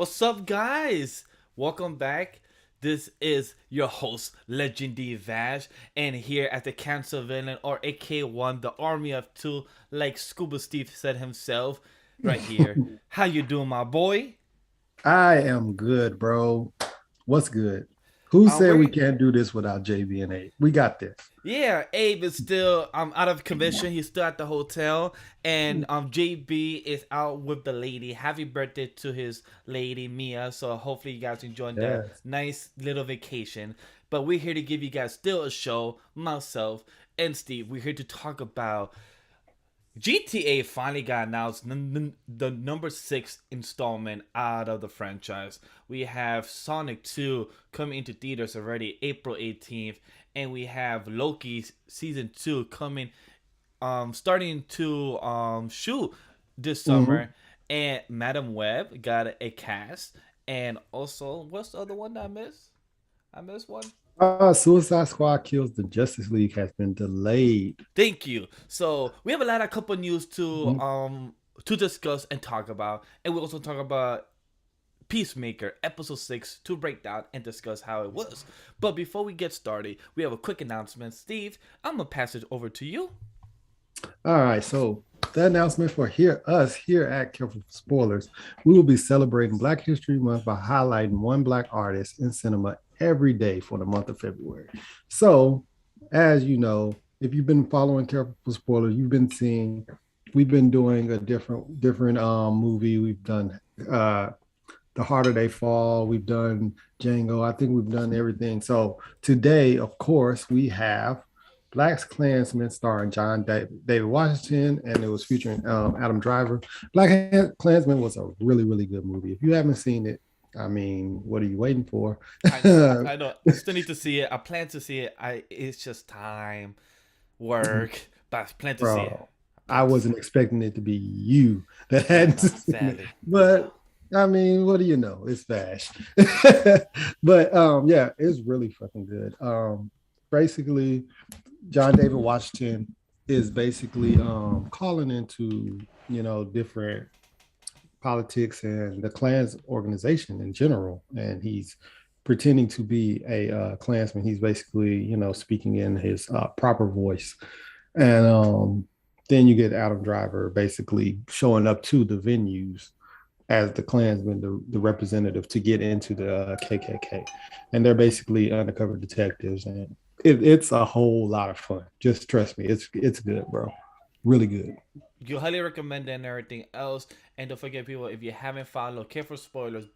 What's up, guys? Welcome back. This is your host, Legendary Vash, and here at the Cancer Villain, or AK1, the Army of Two, like Scuba Steve said himself, right here. How you doing, my boy? I am good, bro. What's good? Who said we We're can't do this without JB and A? We got this. Yeah, Abe is still out of commission. He's still at the hotel, and JB is out with the lady. Happy birthday to his lady Mia. So hopefully you guys enjoyed that Yes. nice little vacation. But we're here to give you guys still a show. Myself and Steve. We're here to talk about GTA finally got announced, the number 6 installment out of the franchise. We have Sonic 2 coming into theaters already April 18th, and we have Loki season 2 coming, starting to shoot this hmm summer. And Madam Webb got a cast, and also what's the other one that I missed? I missed one. Suicide Squad Kills the Justice League has been delayed. Thank you. So we have a lot of couple news Mhm. to discuss and talk about, and we also talk about Peacemaker episode 6 to break down and discuss how it was. But before we get started, we have a quick announcement. Steve, I'm gonna pass it over to you. All right, so the announcement for us here at Careful Spoilers, we will be celebrating Black History Month by highlighting one Black artist in cinema every day for the month of February. So, as you know, if you've been following Careful Spoilers, you've been seeing we've been doing a different movie. We've done uh The Harder They Fall, we've done Django. I think we've done everything. So today, of course, we have Black Klansman starring David Washington, and it was featuring Adam Driver. Black Klansman was a really, really good movie. If you haven't seen it, I mean, what are you waiting for? I know, I know. I still need to see it. I plan to see it. It's just time, work, but I plan to see it. Bro, I I plan to see wasn't it. expecting it to be you that I hadn't know, seen it, sadly, I know. but I mean, what do you know? It's Vash. But yeah, it's really fucking good. Basically, John David Washington is basically calling into different politics and the Klan's organization in general, and he's pretending to be a Klansman. He's basically speaking in his proper voice, and then you get Adam Driver basically showing up to the venues as the Klansman, the representative to get into the KKK, and they're basically undercover detectives, and it's a whole lot of fun. Just trust me, it's good, bro. Really good. You highly recommend it and everything else. And don't forget, people, if you haven't followed Careful Spoilers,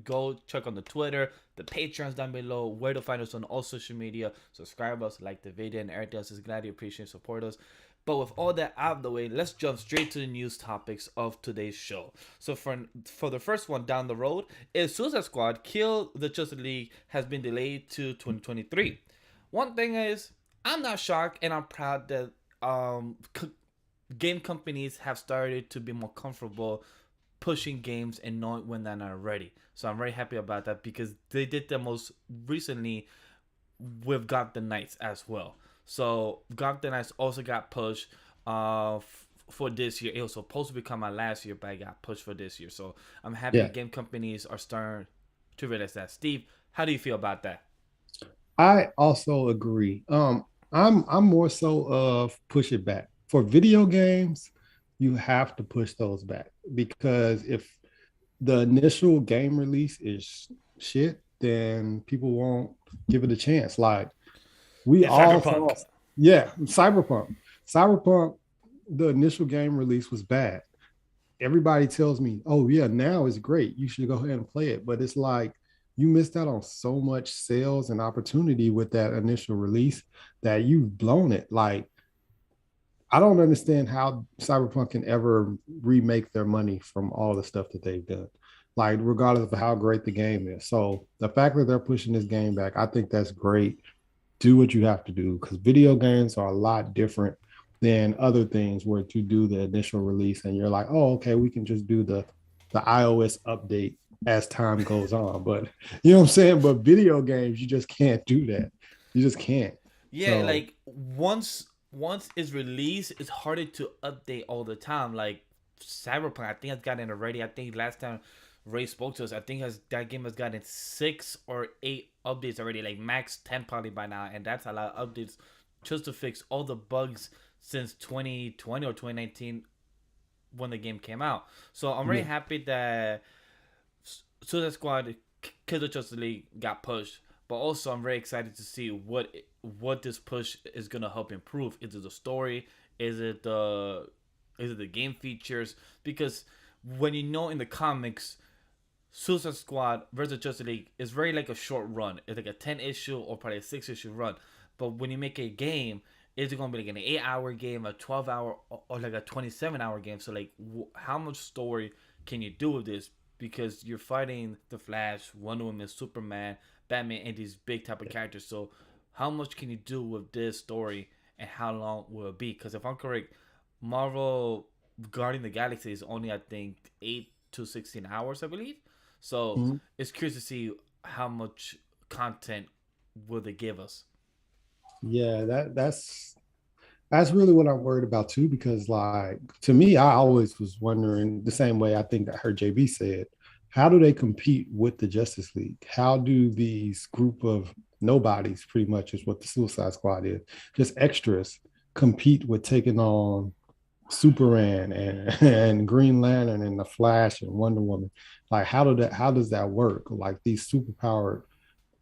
go check on the Twitter, the Patreons down below, where to find us on all social media. Subscribe us, like the video, and everything else. Is glad you appreciate and support us. But with all that out of the way, let's jump straight to the news topics of today's show. So for the first one down the road is Suicide Squad Kill the Justice League has been delayed to 2023. One thing is, I'm not shocked and I'm proud that game companies have started to be more comfortable pushing games and knowing when they're not ready. So I'm very happy about that because they did the most recently with God the Knights as well. So God the Knights also got pushed for this year. It was supposed to become my last year, but I got pushed for this year. So I'm happy Yeah, game companies are starting to realize that. Steve, how do you feel about that? I also agree. I'm more so of push it back for video games. You have to push those back because if the initial game release is shit, then people won't give it a chance. Like we It's all Cyberpunk. saw, yeah, Cyberpunk, the initial game release was bad. Everybody tells me, oh yeah, now it's great. You should go ahead and play it. But it's like you missed out on so much sales and opportunity with that initial release that you've blown it. Like I don't understand how Cyberpunk can ever remake their money from all the stuff that they've done. Like regardless of how great the game is. So the fact that they're pushing this game back, I think that's great. Do what you have to do because video games are a lot different than other things where you do the initial release and you're like, oh, okay, we can just do the iOS update as time goes on. But you know what I'm saying? But video games, you just can't do that. You just can't. Yeah, So like once it's released, it's harder to update all the time. Like Cyberpunk, I think I've gotten it already. I think last time Ray spoke to us. I think that game has gotten 6 or 8 updates already, like max 10 probably by now, and that's a lot of updates just to fix all the bugs since 2020 or 2019 when the game came out. So I'm very Yeah. happy that Suicide Squad Kill the Justice League got pushed, but also I'm very excited to see what this push is gonna help improve. Is it the story? Is it the game features? Because when you know in the comics, Suicide Squad versus Justice League is very like a short run. It's like a 10 issue or probably a 6 issue run. But when you make a game, it's gonna be like an 8 hour game, a 12 hour, or like a 27 hour game. So like, how much story can you do with this? Because you're fighting the Flash, Wonder Woman, Superman, Batman, and these big type of characters. So how much can you do with this story, and how long will it be? Because if I'm correct, Marvel Guardian the Galaxy is only I think 8 to 16 hours, I believe. So Mhm. it's curious to see how much content will they give us. Yeah, that's really what I'm worried about too, because like to me, I always was wondering the same way I think I heard JB said, how do they compete with the Justice League? How do these group of nobodies, pretty much is what the Suicide Squad is, just extras, compete with taking on Superman and Green Lantern and the Flash and Wonder Woman? Like how does that work? Like these superpowered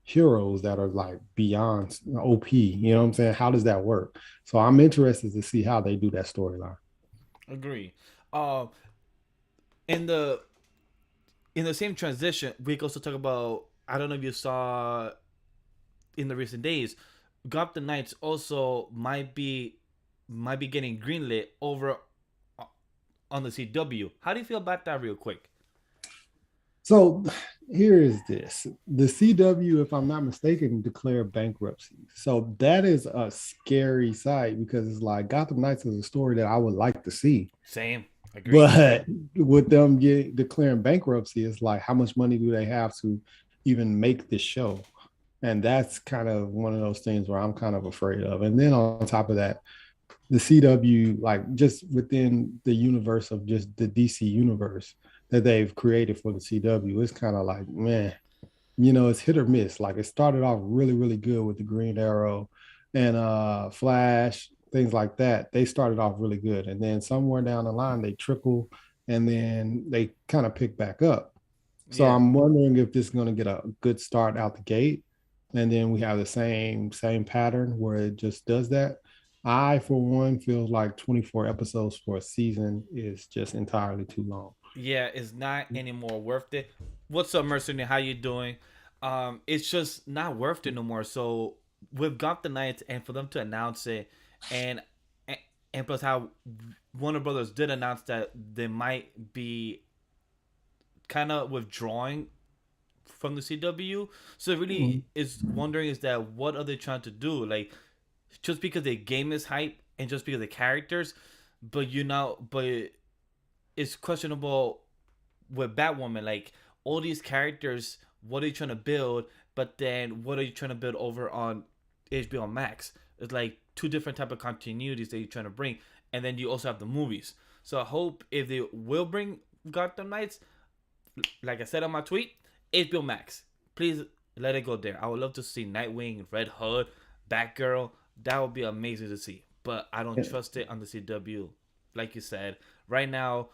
heroes that are like beyond OP. You know what I'm saying? How does that work? So I'm interested to see how they do that storyline. Agree. Uh, in the same transition, we can also talk about. I don't know if you saw in the recent days, Gotham Knights also might be getting greenlit over on the CW. How do you feel about that, real quick? So here is this. The CW, if I'm not mistaken, declared bankruptcy. So that is a scary sight because it's like Gotham Knights is a story that I would like to see. Same. Agree. But with them declaring bankruptcy, it's like how much money do they have to even make this show? And that's kind of one of those things where I'm kind of afraid of. And then on top of that, the CW, like just within the universe of just the DC universe that they've created for the CW, it's kind of like, man, it's hit or miss. Like it started off really, really good with the Green Arrow and Flash, things like that. They started off really good. And then somewhere down the line, they trickle and then they kind of pick back up. So Yeah. I'm wondering if this is going to get a good start out the gate. And then we have the same pattern where it just does that. I, for one, feel like 24 episodes for a season is just entirely too long. Yeah, it's not anymore worth it. What's up, Mercenary? How you doing? It's just not worth it no more. So we've got the Knights, and for them to announce it, and and plus how Warner Brothers did announce that they might be kind of withdrawing from the CW. So it really Mhm. is wondering is that what are they trying to do? Like just because the game is hype and just because the characters, but it's questionable with Batwoman. Like all these characters, what are you trying to build? But then what are you trying to build over on HBO Max? It's like two different type of continuities that you're trying to bring, and then you also have the movies. So I hope if they will bring Gotham Knights, like I said on my tweet, HBO Max, please let it go there. I would love to see Nightwing, Red Hood, Batgirl. That would be amazing to see. But I don't trust it on the CW. Like you said, right now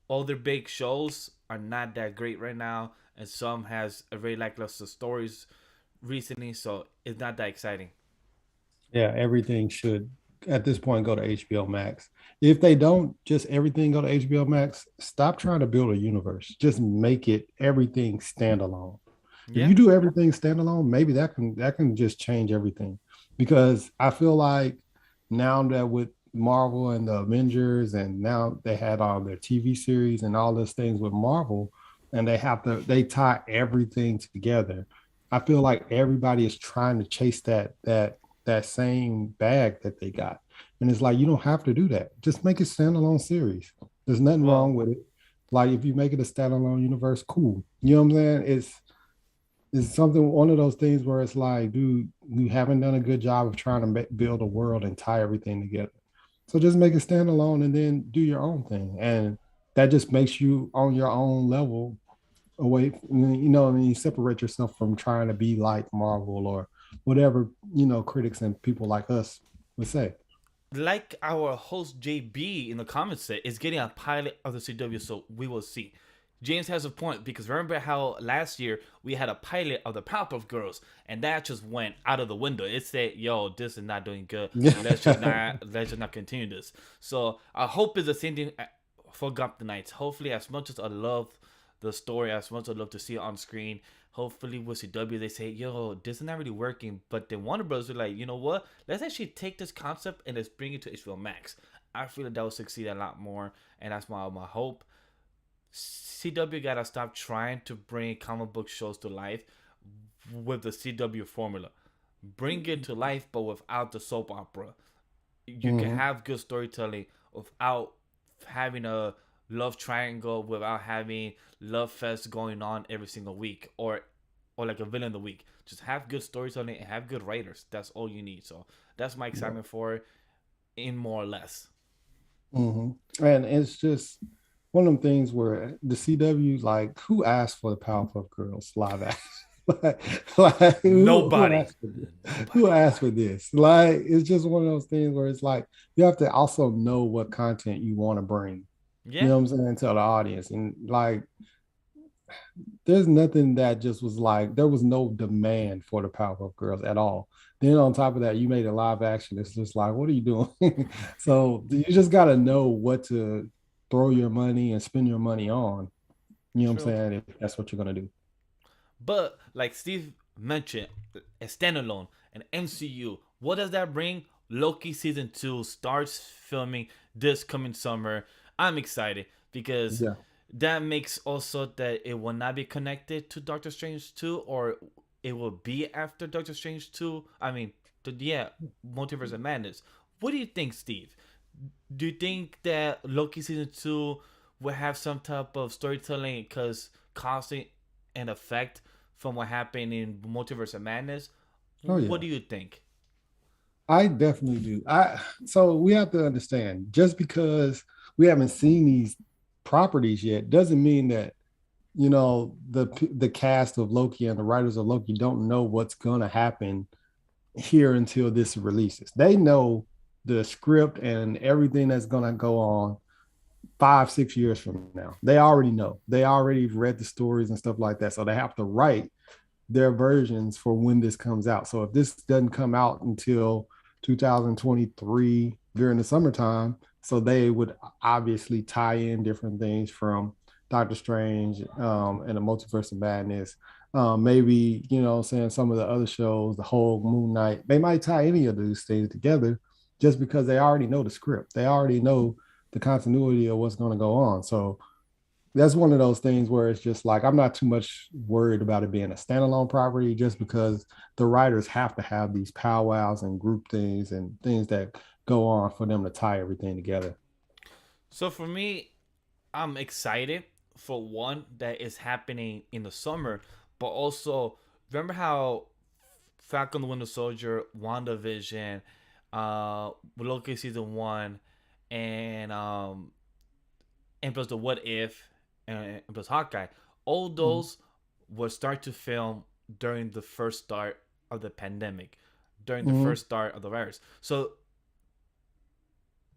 all their big shows are not that great right now, and some has a very lackluster stories recently, so it's not that exciting. Yeah, everything should at this point go to HBO Max. If they don't, just everything go to HBO Max. Stop trying to build a universe. Just make it everything standalone. If Yeah, you do everything standalone, maybe that can just change everything. Because I feel like now that with Marvel and the Avengers, and now they had all their TV series and all those things with Marvel, and they tie everything together. I feel like everybody is trying to chase that same bag that they got. And it's like you don't have to do that. Just make it standalone series. There's nothing well, wrong with it. Like if you make it a standalone universe, cool. You know what I'm saying? It's something one of those things where it's like, dude, you haven't done a good job of trying to build a world and tie everything together. So just make it standalone and then do your own thing, and that just makes you on your own level away, and you separate yourself from trying to be like Marvel or whatever, critics and people like us would say. Like our host JB in the comments said, is getting a pilot of the CW, so we will see. James has a point because remember how last year we had a pilot of the Powerpuff Girls and that just went out of the window. It said, "Yo, this is not doing good. Let's just not continue this." So I hope it's the same thing for Gotham Knights. Hopefully, as much as I love the story, as much as I love to see it on screen, hopefully with CW they say, "Yo, this is not really working." But then Warner Bros. Are like, you know what? Let's actually take this concept and let's bring it to HBO Max. I feel like that will succeed a lot more, and that's my hope. CW gotta stop trying to bring comic book shows to life with the CW formula. Bring it to life, but without the soap opera. You can Hmm. have good storytelling without having a love triangle, without having love fest going on every single week, or like a villain of the week. Just have good storytelling and have good writers. That's all you need. So that's my Yeah. excitement for it, in more or less. Hmm. And it's just one of them things where the CW, like, who asked for the Powerpuff Girls live action? like who Nobody. asked for this? Who Nobody. asked for this? Like, it's just one of those things where it's like you have to also know what content you want to bring. You Yeah, know what I'm saying, to the audience. And like there's nothing that just was like there was no demand for the Powerpuff Girls at all. Then on top of that, you made a live action. It's just like, what are you doing? So you just got to know what to throw your money and spend your money on. You know what I'm true. saying? If that's what you're gonna do. But like Steve mentioned, a standalone, an MCU. What does that bring? Loki season 2 starts filming this coming summer. I'm excited because Yeah. that makes also that it will not be connected to Doctor Strange 2, or it will be after Doctor Strange 2. I mean, yeah, Multiverse of Madness. What do you think, Steve? Do you think that Loki season 2 will have some type of storytelling because causing an effect from what happened in Multiverse of Madness? Oh What yeah. do you think? I definitely do. I So we have to understand just because we haven't seen these properties yet doesn't mean that the cast of Loki and the writers of Loki don't know what's gonna happen here until this releases. They know the script and everything that's gonna go on 5, 6 years from now. They already know. They already read the stories and stuff like that. So they have to write their versions for when this comes out. So if this doesn't come out until 2023 during the summertime, so they would obviously tie in different things from Doctor Strange and the Multiverse of Madness. Maybe, saying some of the other shows, the whole Moon Knight, they might tie any of these things together just because they already know the script. They already know the continuity of what's going to go on. So that's one of those things where it's just like I'm not too much worried about it being a standalone property just because the writers have to have these powwows and group things and things that go on for them to tie everything together. So for me, I'm excited for one that is happening in the summer, but also remember how Falcon the Winter Soldier, WandaVision, Loki season 1, and and plus the What If, and plus Hawkeye. All Mhm. those will start to film during the first start of the pandemic, during the Mhm. first start of the virus. So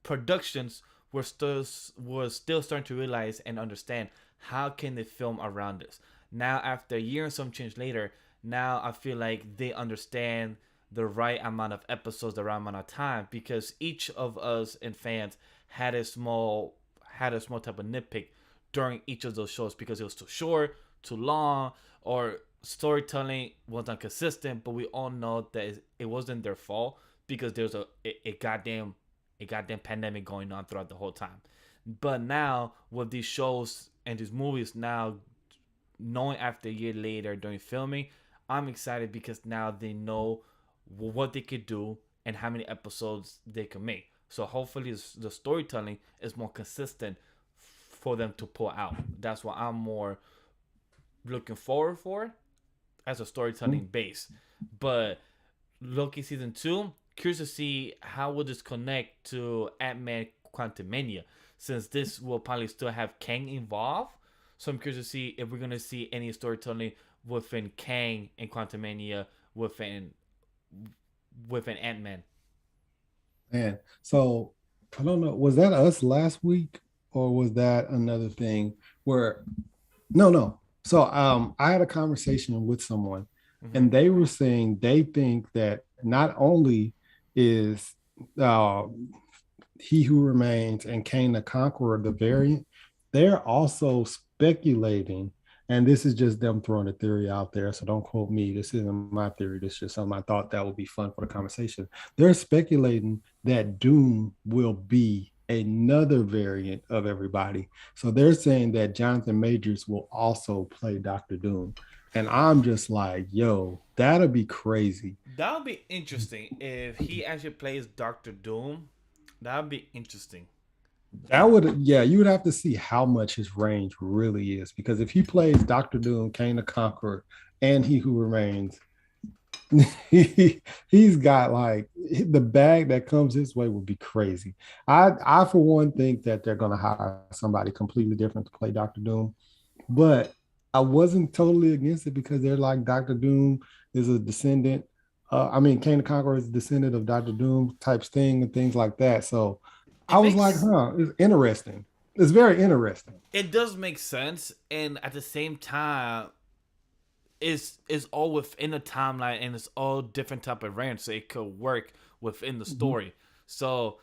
productions were still starting to realize and understand how can they film around this. Now after a year and some change later, now I feel like they understand the right amount of episodes, the right amount of time, because each of us and fans had a small type of nitpick during each of those shows because it was too short, too long, or storytelling was not consistent. But we all know that it wasn't their fault because there's a goddamn pandemic going on throughout the whole time. But now with these shows and these movies now knowing after a year later during filming, I'm excited because now they know what they could do and how many episodes they can make. So hopefully the storytelling is more consistent for them to pull out. That's what I'm more looking forward for as a storytelling base. But Loki season 2, curious to see how will this connect to Ant-Man Quantumania, since this will probably still have Kang involved. So I'm curious to see if we're gonna see any storytelling within Kang and Quantumania within Ant-Man. Man, so I don't know. Was that us last week, or was that another thing where? No, no. So I had a conversation with someone, Mm-hmm. and they were saying they think that not only is uh, He Who Remains and Kane the Conqueror the variant, they're also speculating, and this is just them throwing a theory out there, so don't quote me. This isn't my theory. This is just something I thought that would be fun for the conversation. They're speculating that Doom will be another variant of everybody. So they're saying that Jonathan Majors will also play Doctor Doom. And I'm just like, yo, that'll be crazy. That would be interesting if he actually plays Doctor Doom. That would be interesting. That would, yeah, you would have to see how much his range really is, because if he plays Doctor Doom, Kane the Conqueror, and He Who Remains, he's got like the bag that comes his way would be crazy. I for one think that they're gonna hire somebody completely different to play Doctor Doom, but I wasn't totally against it because they're like Doctor Doom is a descendant. I mean, Kane the Conqueror is a descendant of Doctor Doom types thing and things like that. So It I was like, makes it's interesting. It's very interesting. it does make sense, and at the same time, it's all within a timeline, and it's all different type of range, so it could work within the Mhm. story. So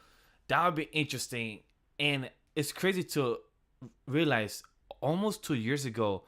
that would be interesting, and it's crazy to realize almost 2 years ago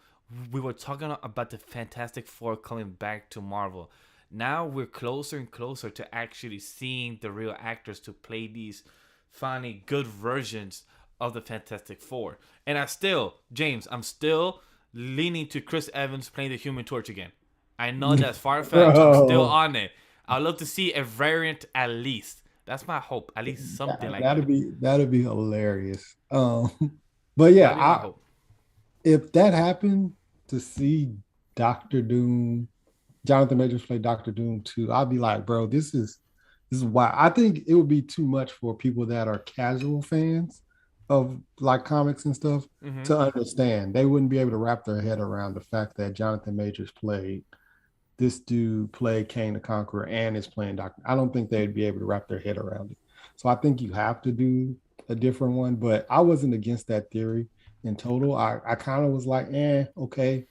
we were talking about the Fantastic Four coming back to Marvel. Now we're closer and closer to actually seeing the real actors to play these finally good versions of the Fantastic Four. And I'm still leaning to Chris Evans playing the Human Torch again. I know that's far fetched. I'm still Bro, on it. I'd love to see a variant at least. That's my hope. At least something like that. that'd be hilarious. But yeah, That'd be my hope. if that happened to see Doctor Doom, Jonathan Majors play Doctor Doom too, I'd be like, bro, this is why I think it would be too much for people that are casual fans of like comics and stuff Mm-hmm. to understand. They wouldn't be able to wrap their head around the fact that Jonathan Majors played this dude played Kane the Conqueror and is playing Doctor. I don't think they'd be able to wrap their head around it. So I think you have to do a different one. But I wasn't against that theory in total. I kind of was like, okay.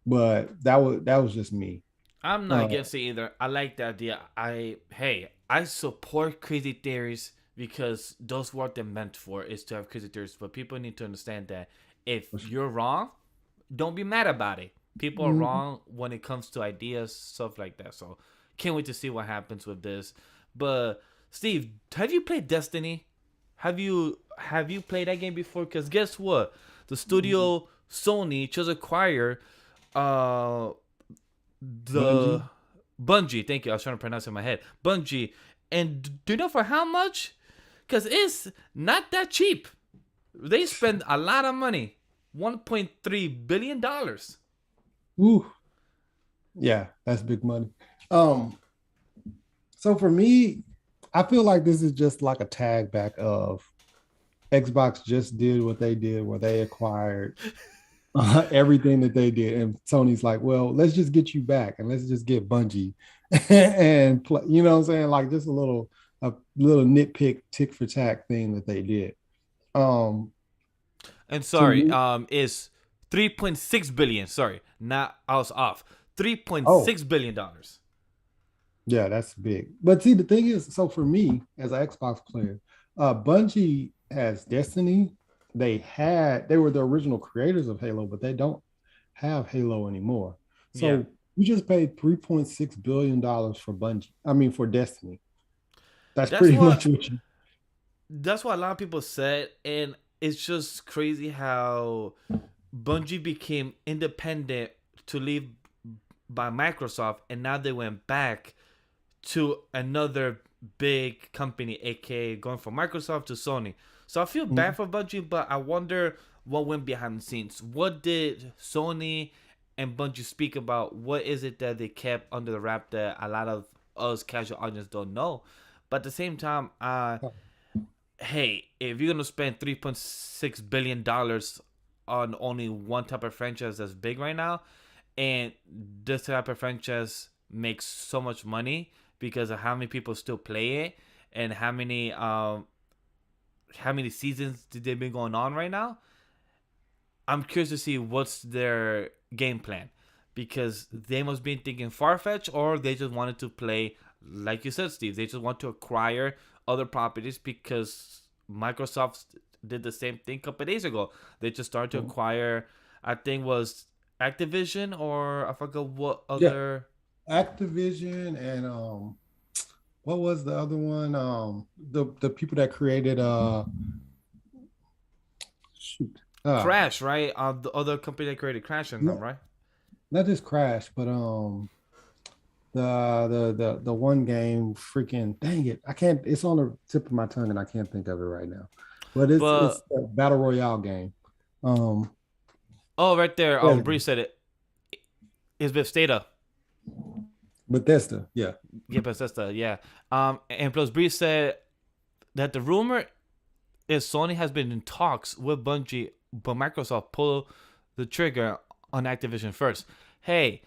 But that was just me. I'm not Uh, against it either. I like the idea. I support crazy theories because those what they're meant for is to have crazy theories. But people need to understand that if you're wrong, don't be mad about it. People are mm, wrong when it comes to ideas, stuff like that. So can't wait to see what happens with this. But Steve, have you played Destiny? Have you played that game before? Because guess what? The studio Sony chose to acquire uh the Bungie. Bungie. Thank you. I was trying to pronounce it in my head. Bungie. And do you know for how much? Because it's not that cheap. They spend a lot of money. $1.3 billion. Ooh, yeah, that's big money. Um, so for me, I feel like this is just like a tag back of Xbox just did what they did, where they acquired everything that they did. And Sony's like, well, let's just get you back and let's just get Bungie and play, you know what I'm saying? Like just a little nitpick tick for tack thing that they did. Um, And to sorry, me, is 3.6 billion. Sorry, not I was off. Three point oh, six billion dollars. yeah, that's big. But see, the thing is, so for me as an Xbox player, Bungie has Destiny. They were the original creators of Halo, but they don't have Halo anymore. Yeah, So we just paid $3.6 billion for Bungie. I mean, for Destiny. That's that's pretty much what what you. that's what a lot of people said, and it's just crazy how Bungie became independent to leave by Microsoft, and now they went back to another big company, aka going from Microsoft to Sony. So I feel bad for Bungie, but I wonder what went behind the scenes. What did Sony and Bungie speak about? What is it that they kept under the wrap that a lot of us casual audience don't know? But at the same time, hey, if you're gonna spend $3.6 billion on only one type of franchise that's big right now, and this type of franchise makes so much money because of how many people still play it and how many seasons did they been going on right now. I'm curious to see what's their game plan because they must be thinking far-fetched or they just wanted to play, like you said, Steve. They just want to acquire other properties because Microsoft did the same thing a couple of days ago. They just started to acquire, I think was Activision or I forgot what other. Activision and what was the other one? The people that created shoot. Crash, right? The other company that created Crash in them, right? Not just Crash, but the one game, freaking dang it, I can't. It's on the tip of my tongue and I can't think of it right now. But it's a battle royale game. Oh, right there. Bree said it. It's Bethesda. Bethesda, yeah. Yeah, Bethesda, yeah. And plus Bree said that the rumor is Sony has been in talks with Bungie, but Microsoft pulled the trigger on Activision first. Hey,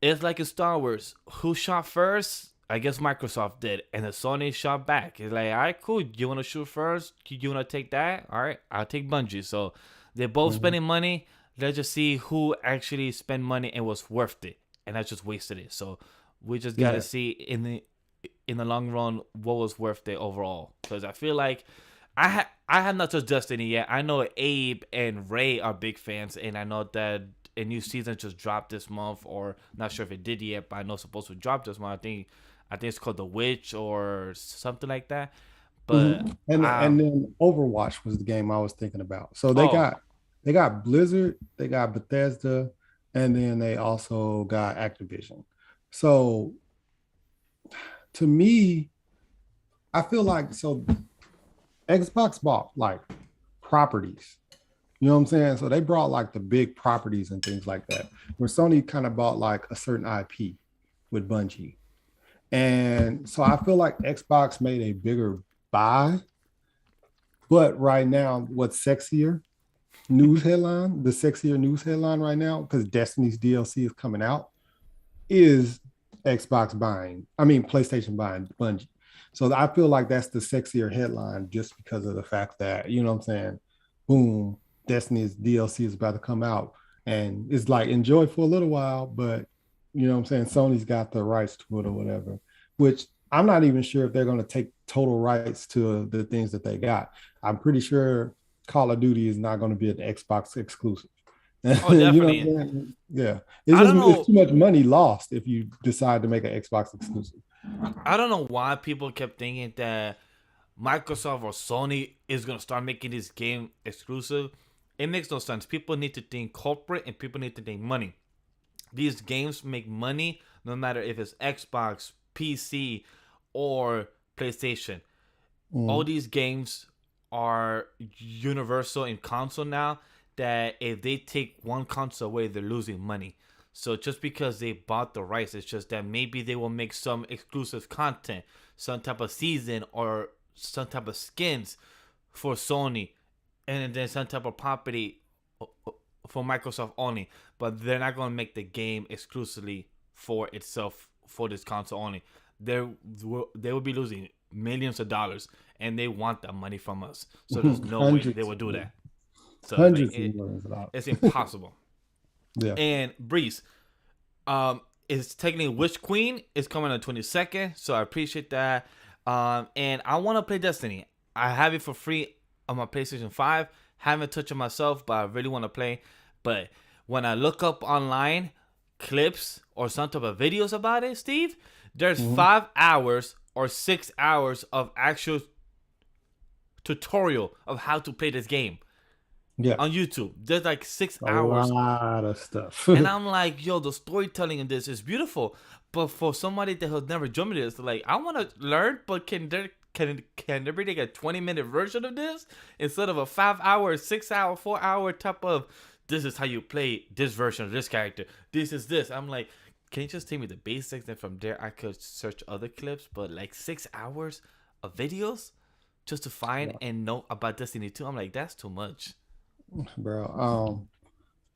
it's like in Star Wars. Who shot first? I guess Microsoft did. And then Sony shot back. It's like, all right, cool. You want to shoot first? You want to take that? All right, I'll take Bungie. So they're both spending money. Let's just see who actually spent money and was worth it. And I just wasted it. So we just got to see in the long run what was worth it overall. Because I feel like I have not touched Destiny yet. I know Abe and Ray are big fans. And I know that a new season just dropped this month, or not sure if it did yet, but I know it's supposed to drop this month. I think it's called The Witch or something like that. But and then Overwatch was the game I was thinking about. So they got Blizzard, they got Bethesda, and then they also got Activision. So to me, I feel like Xbox bought like properties. You know what I'm saying? So they brought like the big properties and things like that. Where Sony kind of bought like a certain IP with Bungie. And so I feel like Xbox made a bigger buy. But right now, what's sexier? The sexier news headline right now, because Destiny's DLC is coming out, is PlayStation buying Bungie. So I feel like that's the sexier headline just because of the fact that, you know what I'm saying? Boom, Destiny's DLC is about to come out. And it's like, enjoy for a little while, but you know what I'm saying? Sony's got the rights to it or whatever, which I'm not even sure if they're going to take total rights to the things that they got. I'm pretty sure Call of Duty is not going to be an Xbox exclusive. Oh, definitely. You know, yeah. It's too much money lost if you decide to make an Xbox exclusive. I don't know why people kept thinking that Microsoft or Sony is going to start making this game exclusive. It makes no sense. People need to think corporate and people need to think money. These games make money no matter if it's Xbox, PC, or PlayStation. All these games are universal in console now, that if they take one console away, they're losing money. So just because they bought the rights, it's just that maybe they will make some exclusive content, some type of season or some type of skins for Sony, and then some type of property for Microsoft only. But they're not going to make the game exclusively for itself, for this console only. They will be losing millions of dollars, and they want that money from us. So there's no way they will do that. So hundreds of millions of dollars. It's impossible. Yeah. And Breeze, is technically Witch Queen is coming on the 22nd, so I appreciate that. And I want to play Destiny. I have it for free on my PlayStation 5. Haven't touched it myself, but I really want to play. But when I look up online clips or some type of videos about it, Steve, there's 5 hours or 6 hours of actual tutorial of how to play this game. Yeah. On YouTube. There's like 6 hours. A lot of stuff. And I'm like, yo, the storytelling in this is beautiful. But for somebody that has never jumped into this, like, I want to learn, but can there be like a 20-minute version of this instead of a 5 hour, 6 hour, 4 hour type of, this is how you play this version of this character. This is this. I'm like, can you just tell me the basics? And from there, I could search other clips. But like 6 hours of videos just to find and know about Destiny 2, I'm like, that's too much. bro.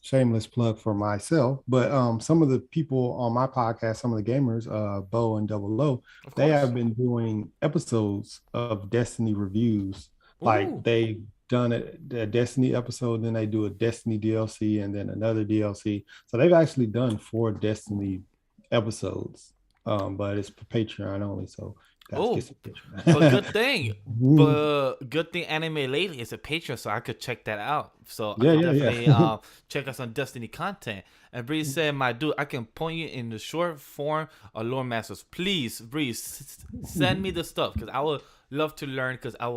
Shameless plug for myself, but some of the people on my podcast, some of the gamers, Bo and Double O, Of they course. have been doing episodes of Destiny reviews. Like Ooh. they done a Destiny episode, then they do a Destiny DLC, and then another DLC. So they've actually done 4 Destiny episodes, but it's for Patreon only. So guys, get Oh, some but Patreon. good thing anime lately is a Patreon, so I could check that out. So I Yeah, could yeah, definitely yeah. check out some Destiny content. And Bree said, "My dude, I can point you in the short form of lore masters. Please, Bree, send me the stuff because I would love to learn. Because I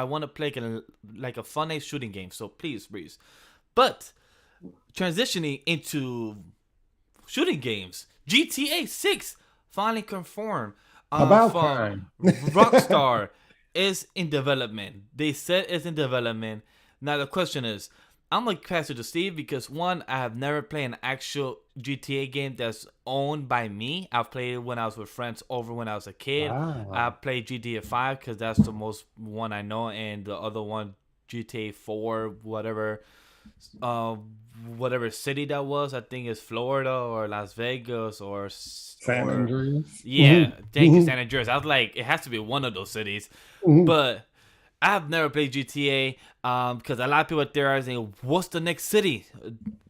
want to play like a fun shooting game. So please, Breeze. But transitioning into shooting games. GTA 6 finally confirmed About from time. Rockstar is in development. They said it's in development. Now the question is, I'm gonna pass it to Steve because one, I have never played an actual GTA game that's owned by me. I've played it when I was with friends over when I was a kid. I Wow. played GTA 5 because that's the most one I know, and the other one GTA 4, uh, whatever city that was. I think it's Florida or Las Vegas San or Andreas. yeah. Thank you, San Andreas. I was like, it has to be one of those cities, Mhm. but I have never played GTA because a lot of people out there are saying, "What's the next city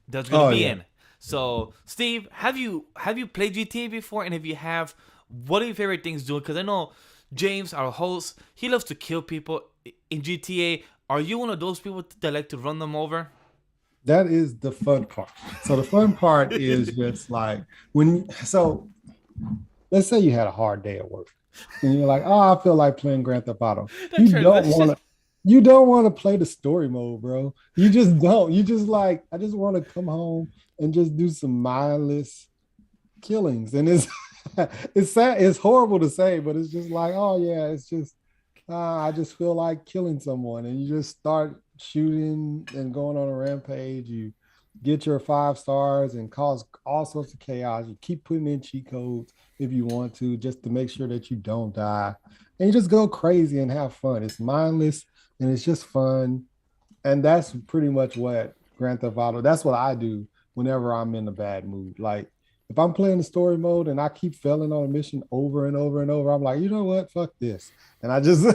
that's gonna Oh be yeah. in?" So, Steve, have you played GTA before? And if you have, what are your favorite things doing? Because I know James, our host, he loves to kill people in GTA. Are you one of those people that like to run them over? That is the fun part. So the fun part is just like when so let's say you had a hard day at work and you're like, oh, I feel like playing Grand Theft Auto. That You don't transition. want to you don't want to play the story mode, bro. You just don't. You just like, I just want to come home and just do some mindless killings. And it's it's sad, it's horrible to say, but it's just like, oh yeah, it's just I just feel like killing someone, and you just start shooting and going on a rampage. You get your 5 stars and cause all sorts of chaos. You keep putting in cheat codes if you want to, just to make sure that you don't die. And you just go crazy and have fun. It's mindless and it's just fun. And that's pretty much what Grand Theft Auto. That's what I do whenever I'm in a bad mood. Like if I'm playing the story mode and I keep failing on a mission over and over and over, I'm like, you know what? Fuck this. And I just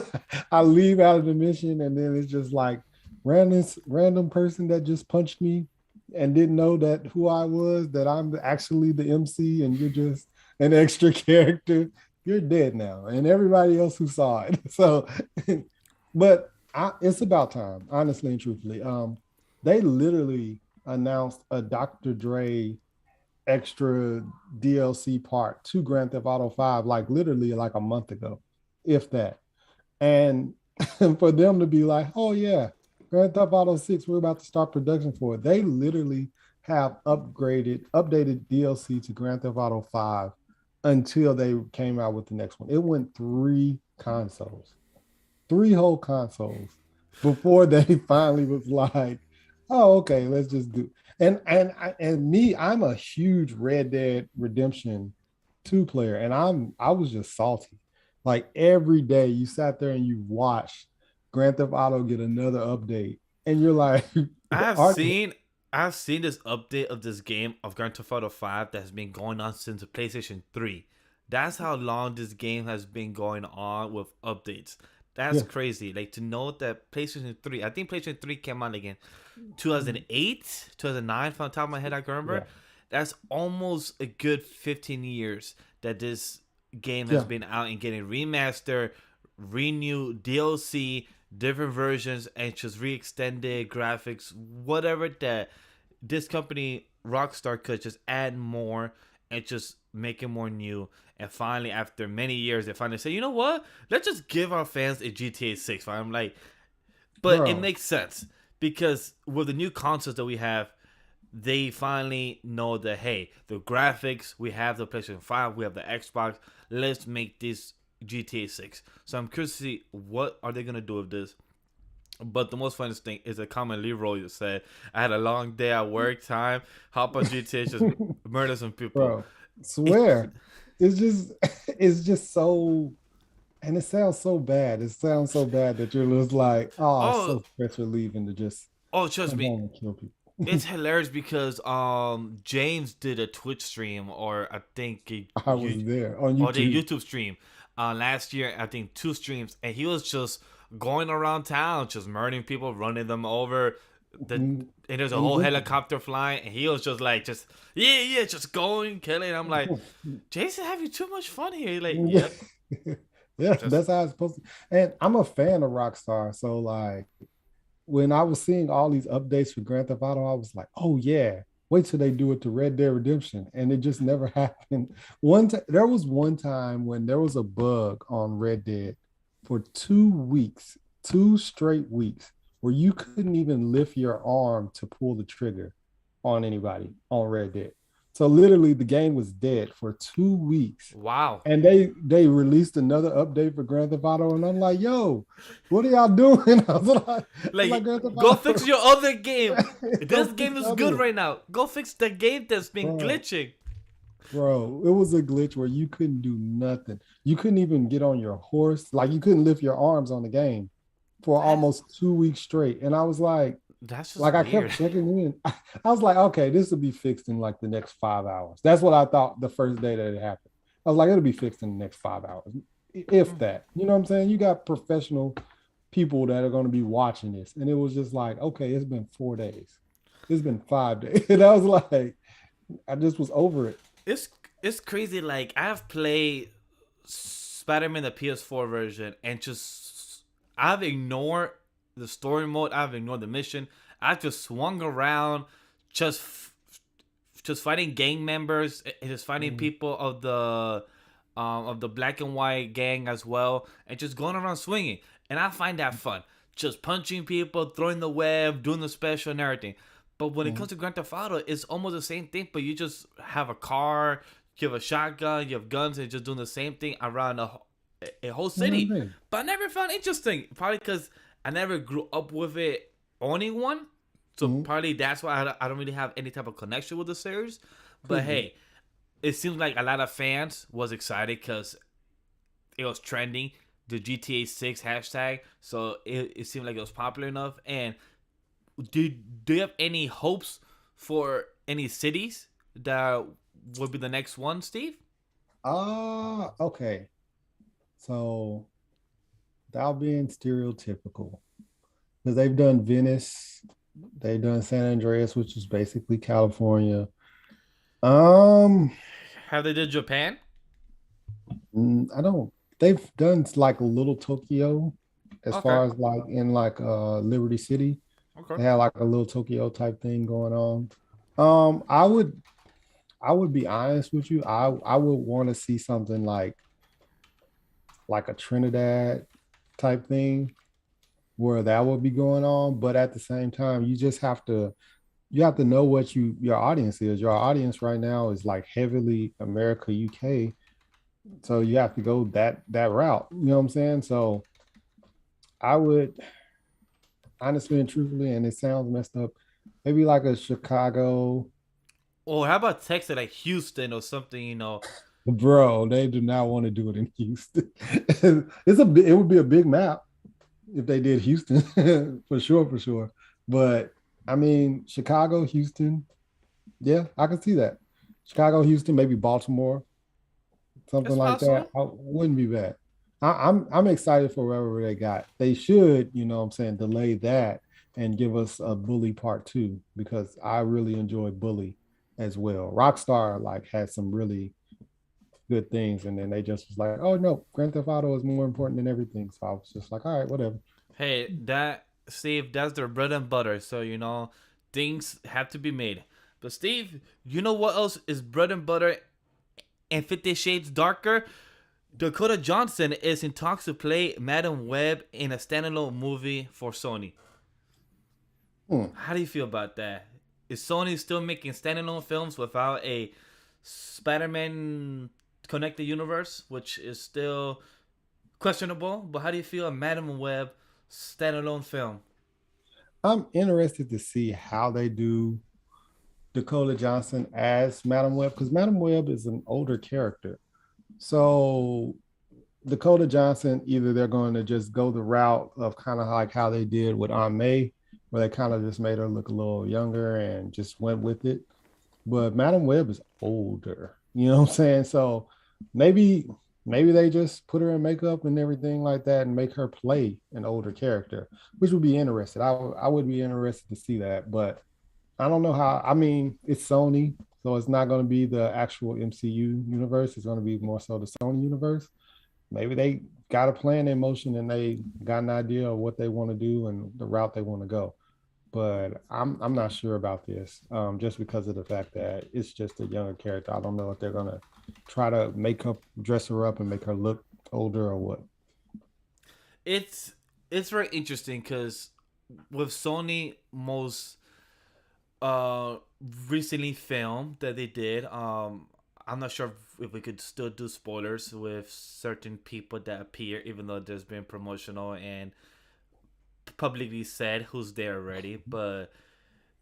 I leave out of the mission, and then it's just like random person that just punched me and didn't know that who I was, that I'm actually the MC, and you're just an extra character. You're dead now, and everybody else who saw it. So, but it's about time, honestly and truthfully. They literally announced a Dr. Dre extra DLC part to Grand Theft Auto 5, like literally like a month ago, if that. And for them to be like, oh yeah, Grand Theft Auto 6, we're about to start production for it. They literally have updated DLC to Grand Theft Auto 5 until they came out with the next one. It went 3 consoles, 3 whole consoles before they finally was like, oh, okay, let's just do. And me, I'm a huge Red Dead Redemption 2 player, and I was just salty. Like every day you sat there and you watched Grand Theft Auto get another update, and you're like, I've are seen I've seen this update of this game of Grand Theft Auto 5 that's been going on since the PlayStation 3. That's how long this game has been going on with updates. That's yeah, crazy. Like to know that PlayStation 3, I think PlayStation 3 came out like in 2008, 2009 from the top of my head I can remember. yeah, That's almost a good 15 years that this game has yeah. been out and getting remastered, renewed, DLC, different versions, and just re-extended graphics, whatever that this company Rockstar could just add more and just make it more new. And finally, after many years, they finally say, you know what? Let's just give our fans a GTA 6. I'm like, but it Bro, makes sense because with the new consoles that we have, they finally know that hey, the graphics we have the PlayStation 5, we have the Xbox. Let's make this GTA 6. So I'm curious to see what are they gonna do with this. But the most funniest thing is a comment Leroy said. I had a long day at work time. Hop on GTA, just murder some people. bro, It, swear. It's just it's just so, and it sounds so bad. It sounds so bad that you're just like, oh, it's oh, so stress relieving to just. Oh, trust come me, home and kill people. it's hilarious because James did a Twitch stream, or I think I was there on or the YouTube. YouTube stream last year. I think two streams, and he was just going around town, just murdering people, running them over. The Mhm. and there's a whole Invincible. helicopter flying, and he was just like, just yeah, just going, killing. I'm like, Jason, having too much fun here. Like, yep, Yeah, just that's how it's supposed to. And I'm a fan of Rockstar, so like when I was seeing all these updates for Grand Theft Auto, I was like, oh yeah, wait till they do it to Red Dead Redemption. And it just never happened. There was one time when there was a bug on Red Dead for 2 weeks, 2 straight weeks, where you couldn't even lift your arm to pull the trigger on anybody on Red Dead. So literally the game was dead for 2 weeks. wow. And they released another update for Grand Theft Auto, and I'm like, yo, what are y'all doing? I was like, Like, Grand Theft go Auto. fix your other game. Go This fix game the is other good one. right now. Go fix the game that's been Bro, glitching. bro, it was a glitch where you couldn't do nothing. You couldn't even get on your horse. Like you couldn't lift your arms on the game for That's almost 2 weeks straight. And I was that's just like I weird. kept checking in. I was like, okay, this will be fixed in like the next 5 hours. That's what I thought the first day that it happened. I was like, it'll be fixed in the next 5 hours, if that. You know what I'm saying? You got professional people that are going to be watching this. And it was just like, okay, it's been 4 days. It's been 5 days. And I was like, I just was over it. It's it's crazy. Like, I've played Spider-Man the PS4 version, and just I've ignored the story mode. I've ignored the mission. I've just swung around, just just fighting gang members, just fighting Mhm. people of the black and white gang as well, and just going around swinging. And I find that fun, just punching people, throwing the web, doing the special and everything. But when it comes Mhm. to Grand Theft Auto, it's almost the same thing, but you just have a car, you have a shotgun, you have guns, and just doing the same thing around a whole city. But I never found it interesting, probably because I never grew up with it owning one. So Mhm. probably that's why I don't really have any type of connection with the series. But Could be. hey, it seems like a lot of fans was excited because it was trending, the GTA 6 hashtag. So it seemed like it was popular enough. And do you have any hopes for any cities that would be the next one, Steve? Okay. So without being stereotypical, because they've done Venice, they've done San Andreas, which is basically California. Um, Have they did Japan? I don't. They've done like a little Tokyo, as Okay. far as like in like Liberty City. Okay. They had like a little Tokyo type thing going on. I would be honest with you. I would want to see something like a Trinidad type thing where that would be going on. But at the same time, you have to know what your audience is. Your audience right now is like heavily America, UK. So you have to go that route. You know what I'm saying? So I would honestly and truthfully, and it sounds messed up, maybe like a Chicago. Or how about Texas, like Houston or something? Bro, they do not want to do it in Houston. It would be a big map if they did Houston for sure, for sure. But I mean, Chicago, Houston, yeah, I can see that. Chicago, Houston, maybe Baltimore, something It's like that. possible. I wouldn't be bad. I'm excited for whatever they got. They should, what I'm saying, delay that and give us a Bully Part Two because I really enjoy Bully as well. Rockstar like had some really good things, and then they just was like, oh no, Grand Theft Auto is more important than everything. So I was just like, all right, whatever. Hey, that Steve, that's their bread and butter. So things have to be made. But Steve, you know what else is bread and butter and 50 Shades Darker? Dakota Johnson is in talks to play Madam Webb in a standalone movie for Sony. Hmm. How do you feel about that? Is Sony still making standalone films without a Spider-Man connected universe, which is still questionable? But how do you feel a Madam Web standalone film? I'm interested to see how they do Dakota Johnson as Madam Web because Madam Web is an older character. So Dakota Johnson, either they're going to just go the route of kind of like how they did with Aunt May where they kind of just made her look a little younger and just went with it. But Madam Web is older. You know what I'm saying? So maybe they just put her in makeup and everything like that and make her play an older character, which would be interesting. I would be interested to see that, but I don't know how. I mean, it's Sony, so it's not going to be the actual MCU universe. It's going to be more so the Sony universe. Maybe they got a plan in motion and they got an idea of what they want to do and the route they want to go. But I'm not sure about this, just because of the fact that it's just a younger character. I don't know if they're gonna try to dress her up, and make her look older or what. It's very interesting because with Sony most uh recently film that they did, I'm not sure if we could still do spoilers with certain people that appear, even though there's been promotional and publicly said who's there already. But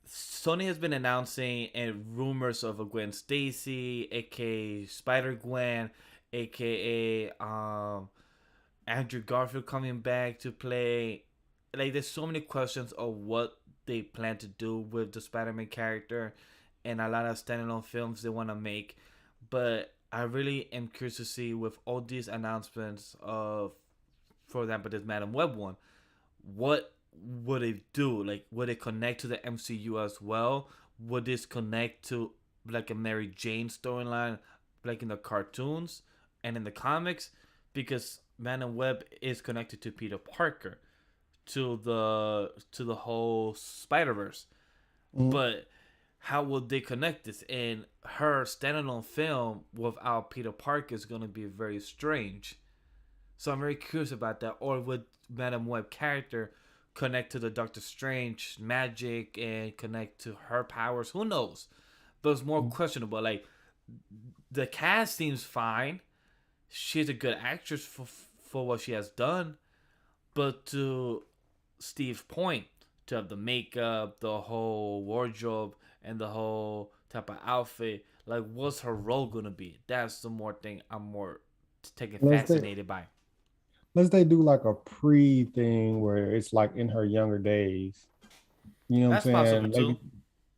Sony has been announcing and rumors of a Gwen Stacy, aka Spider Gwen, aka Andrew Garfield coming back to play. Like, there's so many questions of what they plan to do with the Spider-Man character, and a lot of standalone films they want to make. But I really am curious to see with all these announcements of, for example, this Madam Web one, what would it do? Like, would it connect to the MCU as well? Would this connect to like a Mary Jane storyline, like in the cartoons and in the comics? Because Madam Web is connected to Peter Parker, to the whole Spider Verse. Mm. But how will they connect this? And her standalone film without Peter Parker is going to be very strange. So I'm very curious about that. Or would Madam Web character connect to the Doctor Strange magic and connect to her powers? Who knows? But it's more questionable. Like, the cast seems fine. She's a good actress for what she has done. But to Steve's point, to have the makeup, the whole wardrobe, and the whole type of outfit, like, what's her role gonna be? That's the more thing I'm more taken Unless they fascinated by. unless they do like a pre thing where it's like in her younger days. You know what I'm That's possible saying? too.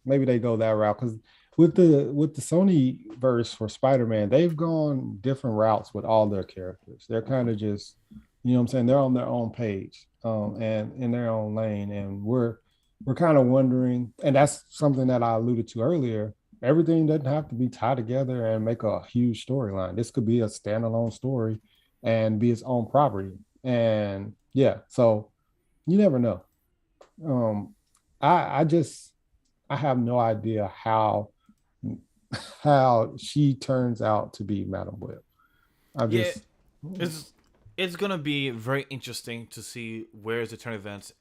Maybe they go that route because with the Sony verse for Spider-Man, they've gone different routes with all their characters. They're kind of just, you know what I'm saying, they're on their own page, and in their own lane. And we're kind of wondering, and that's something that I alluded to earlier. Everything doesn't have to be tied together and make a huge storyline. This could be a standalone story and be its own property. And yeah, so you never know. Um, I just I have no idea how she turns out to be Madam Web. I Yeah, just it's gonna be very interesting to see where's the turn events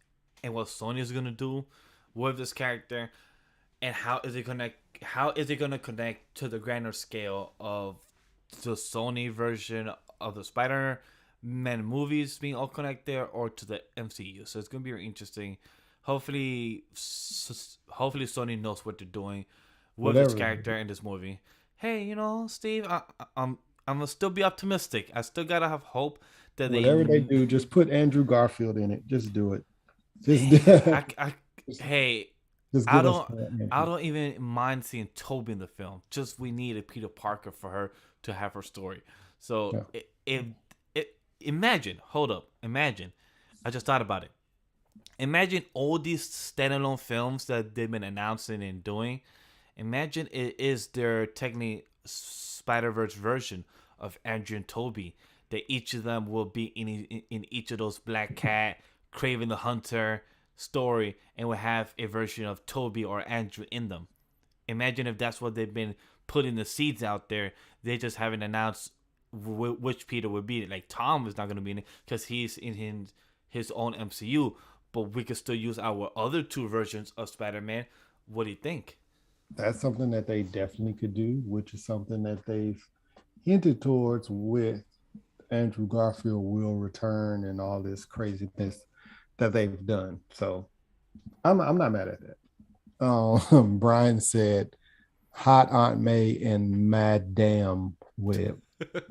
and what Sony is gonna do with this character, and how is it gonna connect to the grander scale of the Sony version of the Spider-Man movies being all connected, or to the MCU. So it's gonna be very interesting. Hopefully, hopefully Sony knows what they're doing with this whatever character in this movie. Hey, Steve, I'm gonna still be optimistic. I still gotta have hope that they. whatever they do, just put Andrew Garfield in it. Just do it. Just just, Hey, just I give us don't, I Andrew. don't even mind seeing Toby in the film. Just we need a Peter Parker for her to have her story. So Yeah. if imagine, hold up, imagine. I just thought about it. Imagine all these standalone films that they've been announcing and doing. Imagine it is their technically Spider Verse version of Andrew and Toby. That each of them will be in each of those Black Cat, Craven the Hunter story, and will have a version of Toby or Andrew in them. Imagine if that's what they've been putting the seeds out there. They just haven't announced which Peter would be. Like, Tom is not going to be in it because he's in his own MCU. But we could still use our other two versions of Spider-Man. What do you think? That's something that they definitely could do, which is something that they've hinted towards with Andrew Garfield will return and all this craziness that they've done. So I'm not mad at that. Brian said, "Hot Aunt May and Madame Web."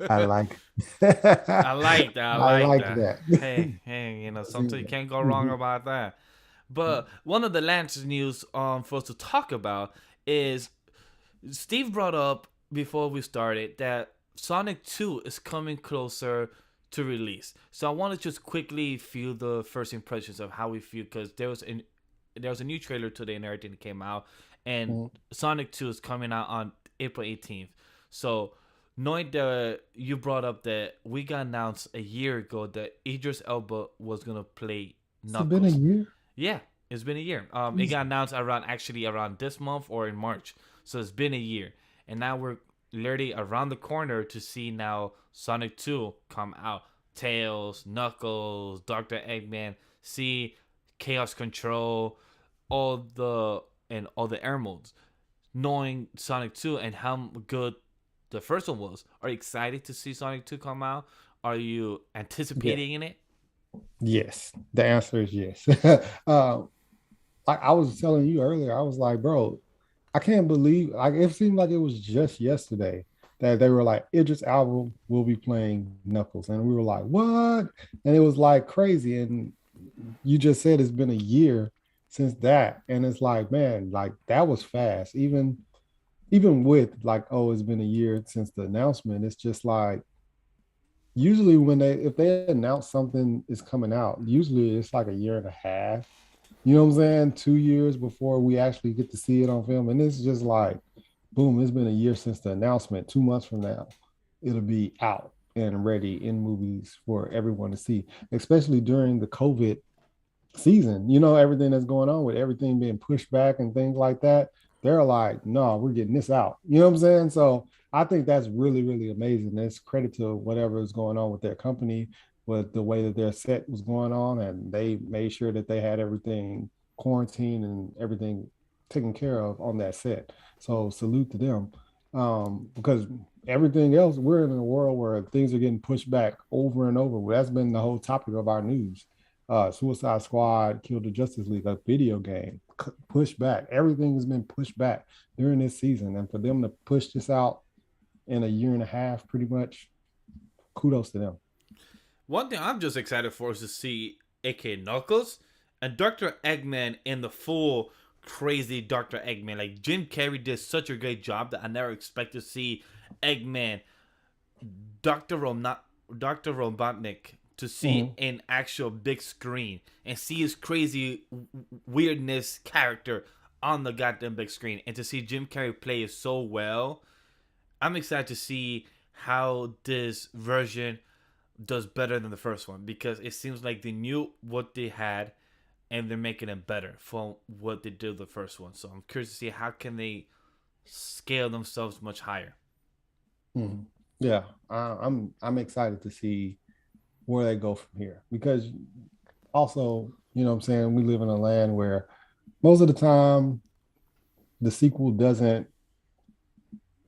I like. I like that. I I like like that. that. Hey, sometimes you can't go wrong about that. But one of the last news for us to talk about is Steve brought up before we started that Sonic 2 is coming closer to release. So I want to just quickly feel the first impressions of how we feel, because there was a new trailer today and everything that came out, and Mhm. Sonic 2 is coming out on April 18th. So knowing that you brought up that we got announced a year ago that Idris Elba was gonna play It's been a Knuckles. year. Yeah, it's been a year. It Jesus. got announced around this month or in March. So it's been a year. And now we're literally around the corner to see now Sonic 2 come out. Tails, Knuckles, Dr. Eggman, see Chaos Control, all the air modes. Knowing Sonic 2 and how good the first one was, are you excited to see Sonic 2 come out? Are you Yeah. anticipating in it? Yes. The answer is yes. uh, like I was telling you earlier, I was like, bro, I can't believe like it seemed like it was just yesterday that they were like Idris Elba will be playing Knuckles, and we were like, what? And it was like crazy. And you just said it's been a year since that, and it's like, man, like that was fast. Even with like, oh, it's been a year since the announcement. It's just like usually when they if they announce something is coming out, usually it's like a year and a half. You know what I'm saying? 2 years before we actually get to see it on film. And it's just like, boom, it's been a year since the announcement. 2 months from now, it'll be out and ready in movies for everyone to see, especially during the COVID season. You know, everything that's going on with everything being pushed back and things like that. They're like, no, we're getting this out. You know what I'm saying? So I think that's really, really amazing. That's credit to whatever is going on with their company, with the way that their set was going on, and they made sure that they had everything quarantined and everything taken care of on that set. So salute to them. Because everything else, we're in a world where things are getting pushed back over and over. That's been the whole topic of our news. Suicide Squad, Kill the Justice League, a video game, pushed back. Everything has been pushed back during this season, and for them to push this out in a year and a half, pretty much, kudos to them. One thing I'm just excited for is to see AK Knuckles and Dr. Eggman in the full crazy Dr. Eggman. Like Jim Carrey did such a great job that I never expect to see Eggman, Dr. Robotnik to see Mhm. an actual big screen and see his crazy weirdness character on the goddamn big screen, and to see Jim Carrey play it so well. I'm excited to see how this version does better than the first one, because it seems like they knew what they had and they're making it better from what they did the first one. So I'm curious to see how can they scale themselves much higher. Mhm. Yeah, I'm excited to see where they go from here because also, you know what I'm saying, we live in a land where most of the time the sequel doesn't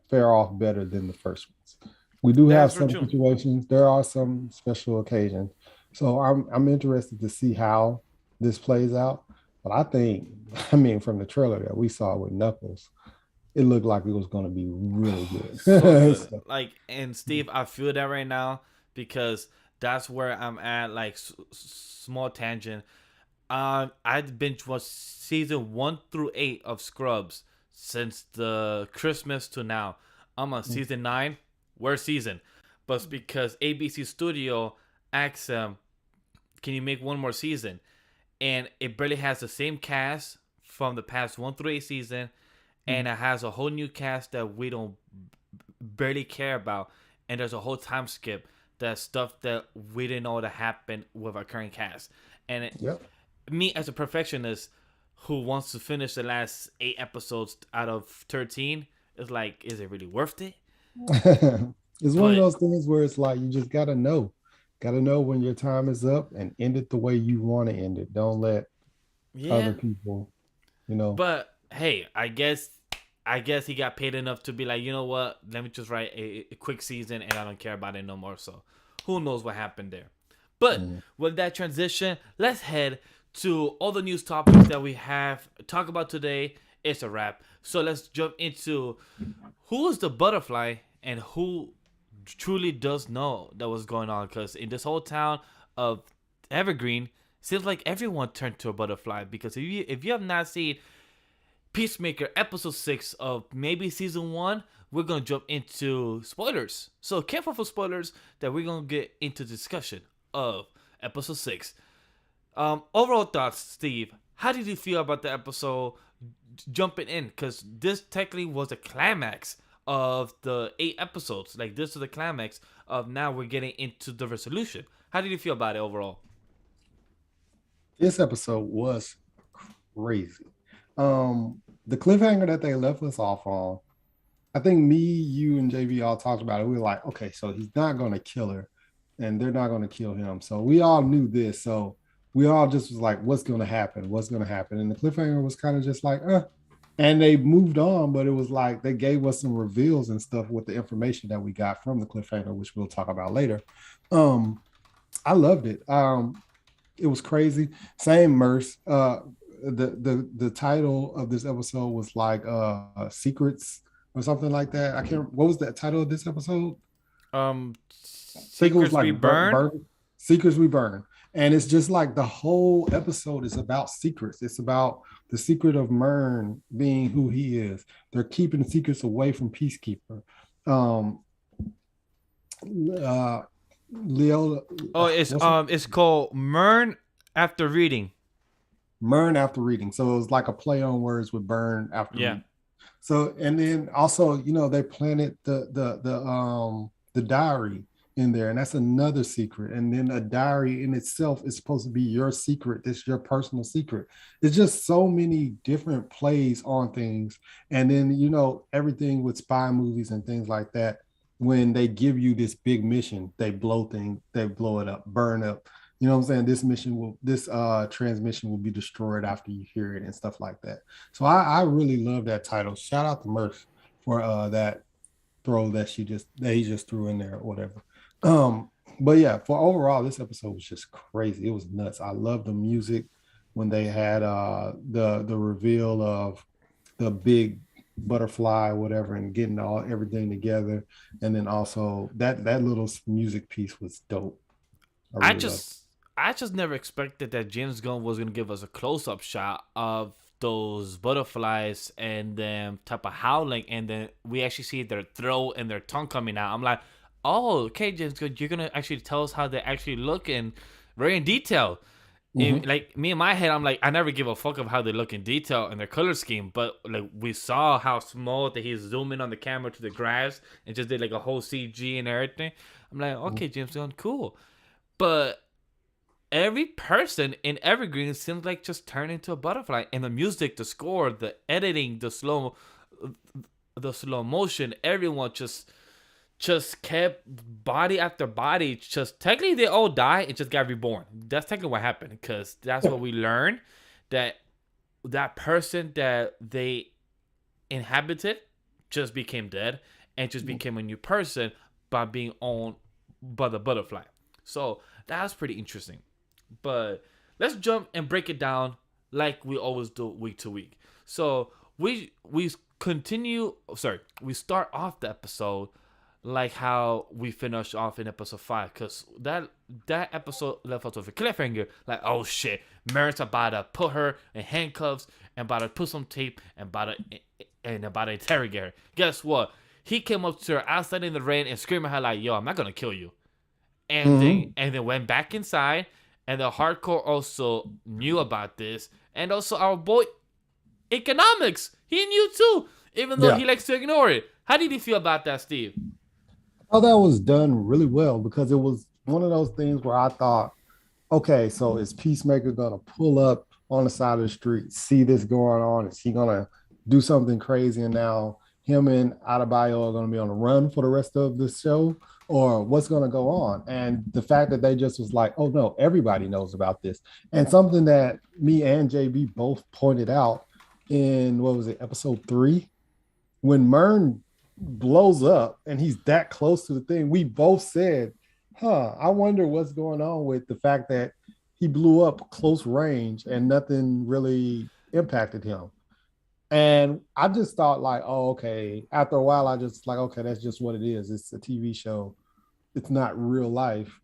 fare off better than the first ones. We do have That's for some true. situations. There are some special occasions. So I'm interested to see how this plays out. But I think, I mean, from the trailer that we saw with Knuckles, it looked like it was going to be really So good. good. So, Like, and Steve, I feel that right now because that's where I'm at. Like, small tangent. I'd binge watched season 1 through 8 of Scrubs since the Christmas to now. I'm on season 9. Worst season, but it's because ABC Studio asked them, "Can you make one more season?" And it barely has the same cast from the past 1 through 8 season, and it has a whole new cast that we don't barely care about, and there's a whole time skip. That's stuff that we didn't know that happened with our current cast, and yep. me as a perfectionist who wants to finish the last 8 episodes out of 13 is like, is it really worth it? It's one of But those things where it's like you just gotta know when your time is up and end it the way you want to end it. Don't let other yeah, people, you know. but hey, I guess he got paid enough to be like, you know what? Let me just write a quick season, and I don't care about it no more. So, who knows what happened there? But Mm. with that transition, let's head to all the news topics that we have talk about today. It's a wrap. So let's jump into who is the butterfly and who truly does know that was going on. Because in this whole town of Evergreen, seems like everyone turned to a butterfly, because if you have not seen Peacemaker episode 6 of maybe season 1, we're gonna jump into spoilers. So careful for spoilers that we're gonna get into discussion of episode 6. Overall thoughts, Steve. How did you feel about the episode jumping in? Because this technically was the climax of the 8 episodes. Like, this is the climax of now we're getting into the resolution. How did you feel about it overall? This episode was crazy. The cliffhanger that they left us off on, I think me, you, and JB all talked about it. We were like, okay, so he's not going to kill her, and they're not going to kill him. So we all knew this. So we all just was like, what's going to happen? What's going to happen? And the cliffhanger was kind of just like, and they moved on, but it was like they gave us some reveals and stuff with the information that we got from the cliffhanger, which we'll talk about later. I loved it. It was crazy. Same Merce. The title of this episode was like Secrets or something like that. I can't. What was the title of this episode? I think it was Secrets like we burn. Secrets We Burn. And it's just like the whole episode is about secrets. It's about the secret of Mern being who he is. They're keeping secrets away from Peacekeeper. Um, Leo. Oh, it's called Mern After Reading. Mern After Reading. So it was like a play on words with burn after reading. So, and then also, they planted the diary in there, and that's another secret. And then a diary in itself is supposed to be your secret. It's your personal secret. It's just so many different plays on things. And then, everything with spy movies and things like that, when they give you this big mission, they blow it up, burn up. You know what I'm saying? This transmission will be destroyed after you hear it and stuff like that. So I really love that title. Shout out to Murph for that throw that he just threw in there or whatever. But yeah, for overall, this episode was just crazy. It was nuts. I love the music when they had the reveal of the big butterfly or whatever, and getting everything together, and then also that little music piece was dope. I just never expected that James Gunn was gonna give us a close-up shot of those butterflies and them type of howling, and then we actually see their throat and their tongue coming out. I'm like, oh, okay, James Gunn, you're gonna actually tell us how they actually look in very in detail. Mm-hmm. Like me in my head, I'm like, I never give a fuck of how they look in detail and their color scheme, but like we saw how small that he's zooming on the camera to the grass and just did like a whole CG and everything. I'm like, okay, James Gunn, cool, but every person in Evergreen seems like just turned into a butterfly. And the music, the score, the editing, the slow motion, everyone just kept body after body. Just technically they all died and just got reborn. That's technically what happened, because that's what we learned, that person that they inhabited just became dead and just became a new person by being owned by the butterfly. So that's pretty interesting. But let's jump and break it down like we always do week to week. So we start off the episode like how we finished off in episode 5, because that episode left us with a cliffhanger. Like, oh shit, Merritt's about to put her in handcuffs and about to put some tape and about to interrogate her. Guess what? He came up to her outside in the rain and screamed at her like, yo, I'm not gonna kill you. And then went back inside. And the hardcore also knew about this. And also our boy Economics, he knew too, even though he likes to ignore it. How did you feel about that, Steve? Oh, that was done really well, because it was one of those things where I thought, okay, so is Peacemaker going to pull up on the side of the street, see this going on? Is he going to do something crazy? And now him and Adebayo are going to be on the run for the rest of the show? Or what's going to go on? And the fact that they just was like, oh no, everybody knows about this. And something that me and JB both pointed out in, what was it, episode 3, when Mern blows up and he's that close to the thing, we both said, I wonder what's going on with the fact that he blew up close range and nothing really impacted him. And I just thought like, oh, okay. After a while, I just like, okay, that's just what it is. It's a TV show. It's not real life.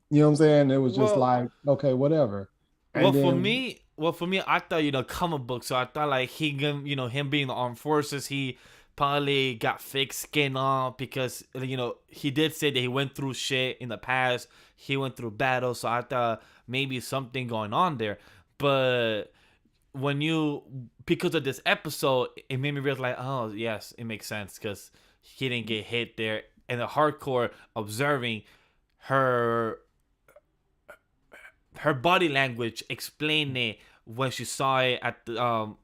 You know what I'm saying? It was just like, okay, whatever. And then well for me, I thought comic book, so I thought like him being the armed forces, he probably got fake skin on because he did say that he went through shit in the past, he went through battle, so I thought maybe something going on there, but when you because of this episode, it made me realize like, oh yes, it makes sense because he didn't get hit there, and the hardcore observing her her body language explained it when she saw it at the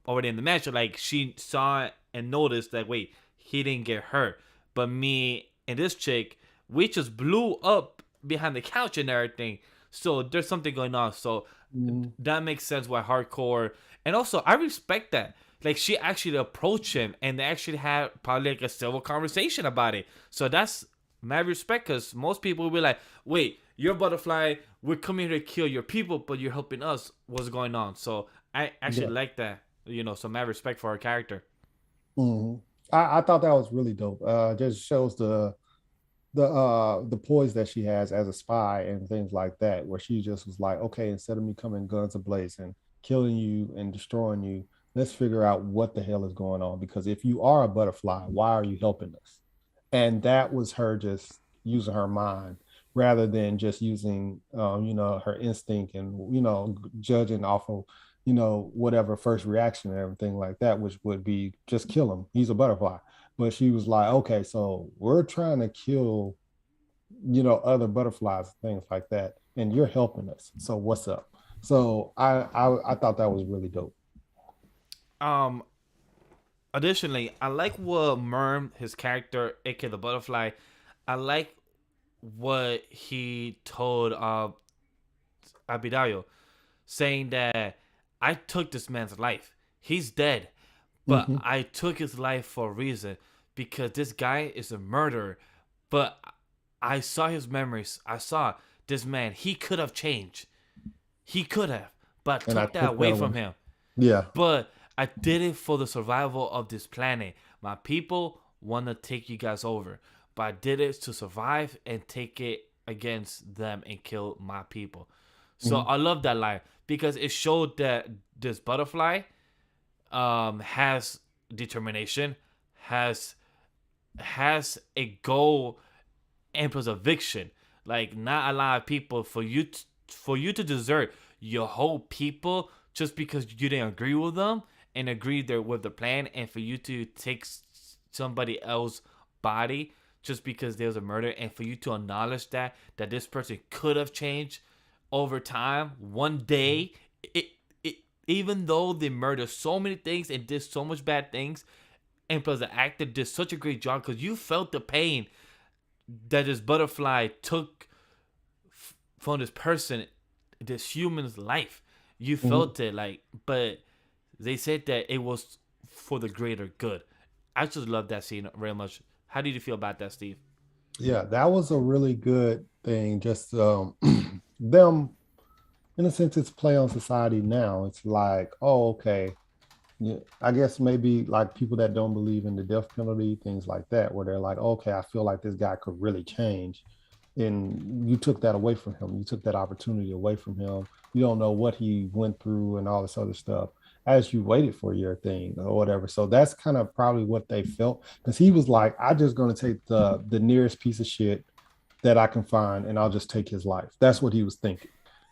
already in the match. Like she saw it and noticed that wait, he didn't get hurt, but me and this chick, we just blew up behind the couch and everything. So there's something going on. So that makes sense why hardcore, and also I respect that. Like she actually approached him and they actually had probably like a civil conversation about it. So that's mad respect because most people will be like, wait, you're a butterfly, we're coming here to kill your people, but you're helping us. What's going on? So I actually yeah. like that. So mad respect for her character. Mhm. I thought that was really dope. Just shows the poise that she has as a spy and things like that, where she just was like, okay, instead of me coming guns ablazing, killing you and destroying you, let's figure out what the hell is going on. Because if you are a butterfly, why are you helping us? And that was her just using her mind rather than just using her instinct and judging off of whatever first reaction and everything like that, which would be just kill him, he's a butterfly. But she was like, okay, so we're trying to kill other butterflies, things like that, and you're helping us, so what's up? So I thought that was really dope. Um, Additionally, I like what Merm, his character, aka the butterfly, I like what he told Abidayo, saying that I took this man's life. He's dead, but Mm-hmm. I took his life for a reason because this guy is a murderer. But I saw his memories. I saw this man. He could have changed. He could have, but I And I took that took that away away. from him. Yeah. But I did it for the survival of this planet. My people want to take you guys over, but I did it to survive and take it against them and kill my people. So Mm-hmm. I love that line because it showed that this butterfly has determination, has a goal and plus eviction. Like not a lot of people for you to desert your whole people just because you didn't agree with them and agree there with the plan, and for you to take somebody else's body just because there's a murder, and for you to acknowledge that this person could have changed over time one day. it, it Even though they murdered so many things and did so much bad things, and plus the actor did such a great job because you felt the pain that this butterfly took from this person, this human's life. You Mm-hmm. felt it, like, but they said that it was for the greater good. I just love that scene very much. How did you feel about that, Steve? Yeah, that was a really good thing. Just them, in a sense, it's play on society now. It's like, oh, okay. Yeah, I guess maybe like people that don't believe in the death penalty, things like that, where they're like, okay, I feel like this guy could really change. And you took that away from him. You took that opportunity away from him. You don't know what he went through and all this other stuff as you waited for your thing or whatever. So that's kind of probably what they felt because he was like, I'm just going to take the nearest piece of shit that I can find and I'll just take his life. That's what he was thinking.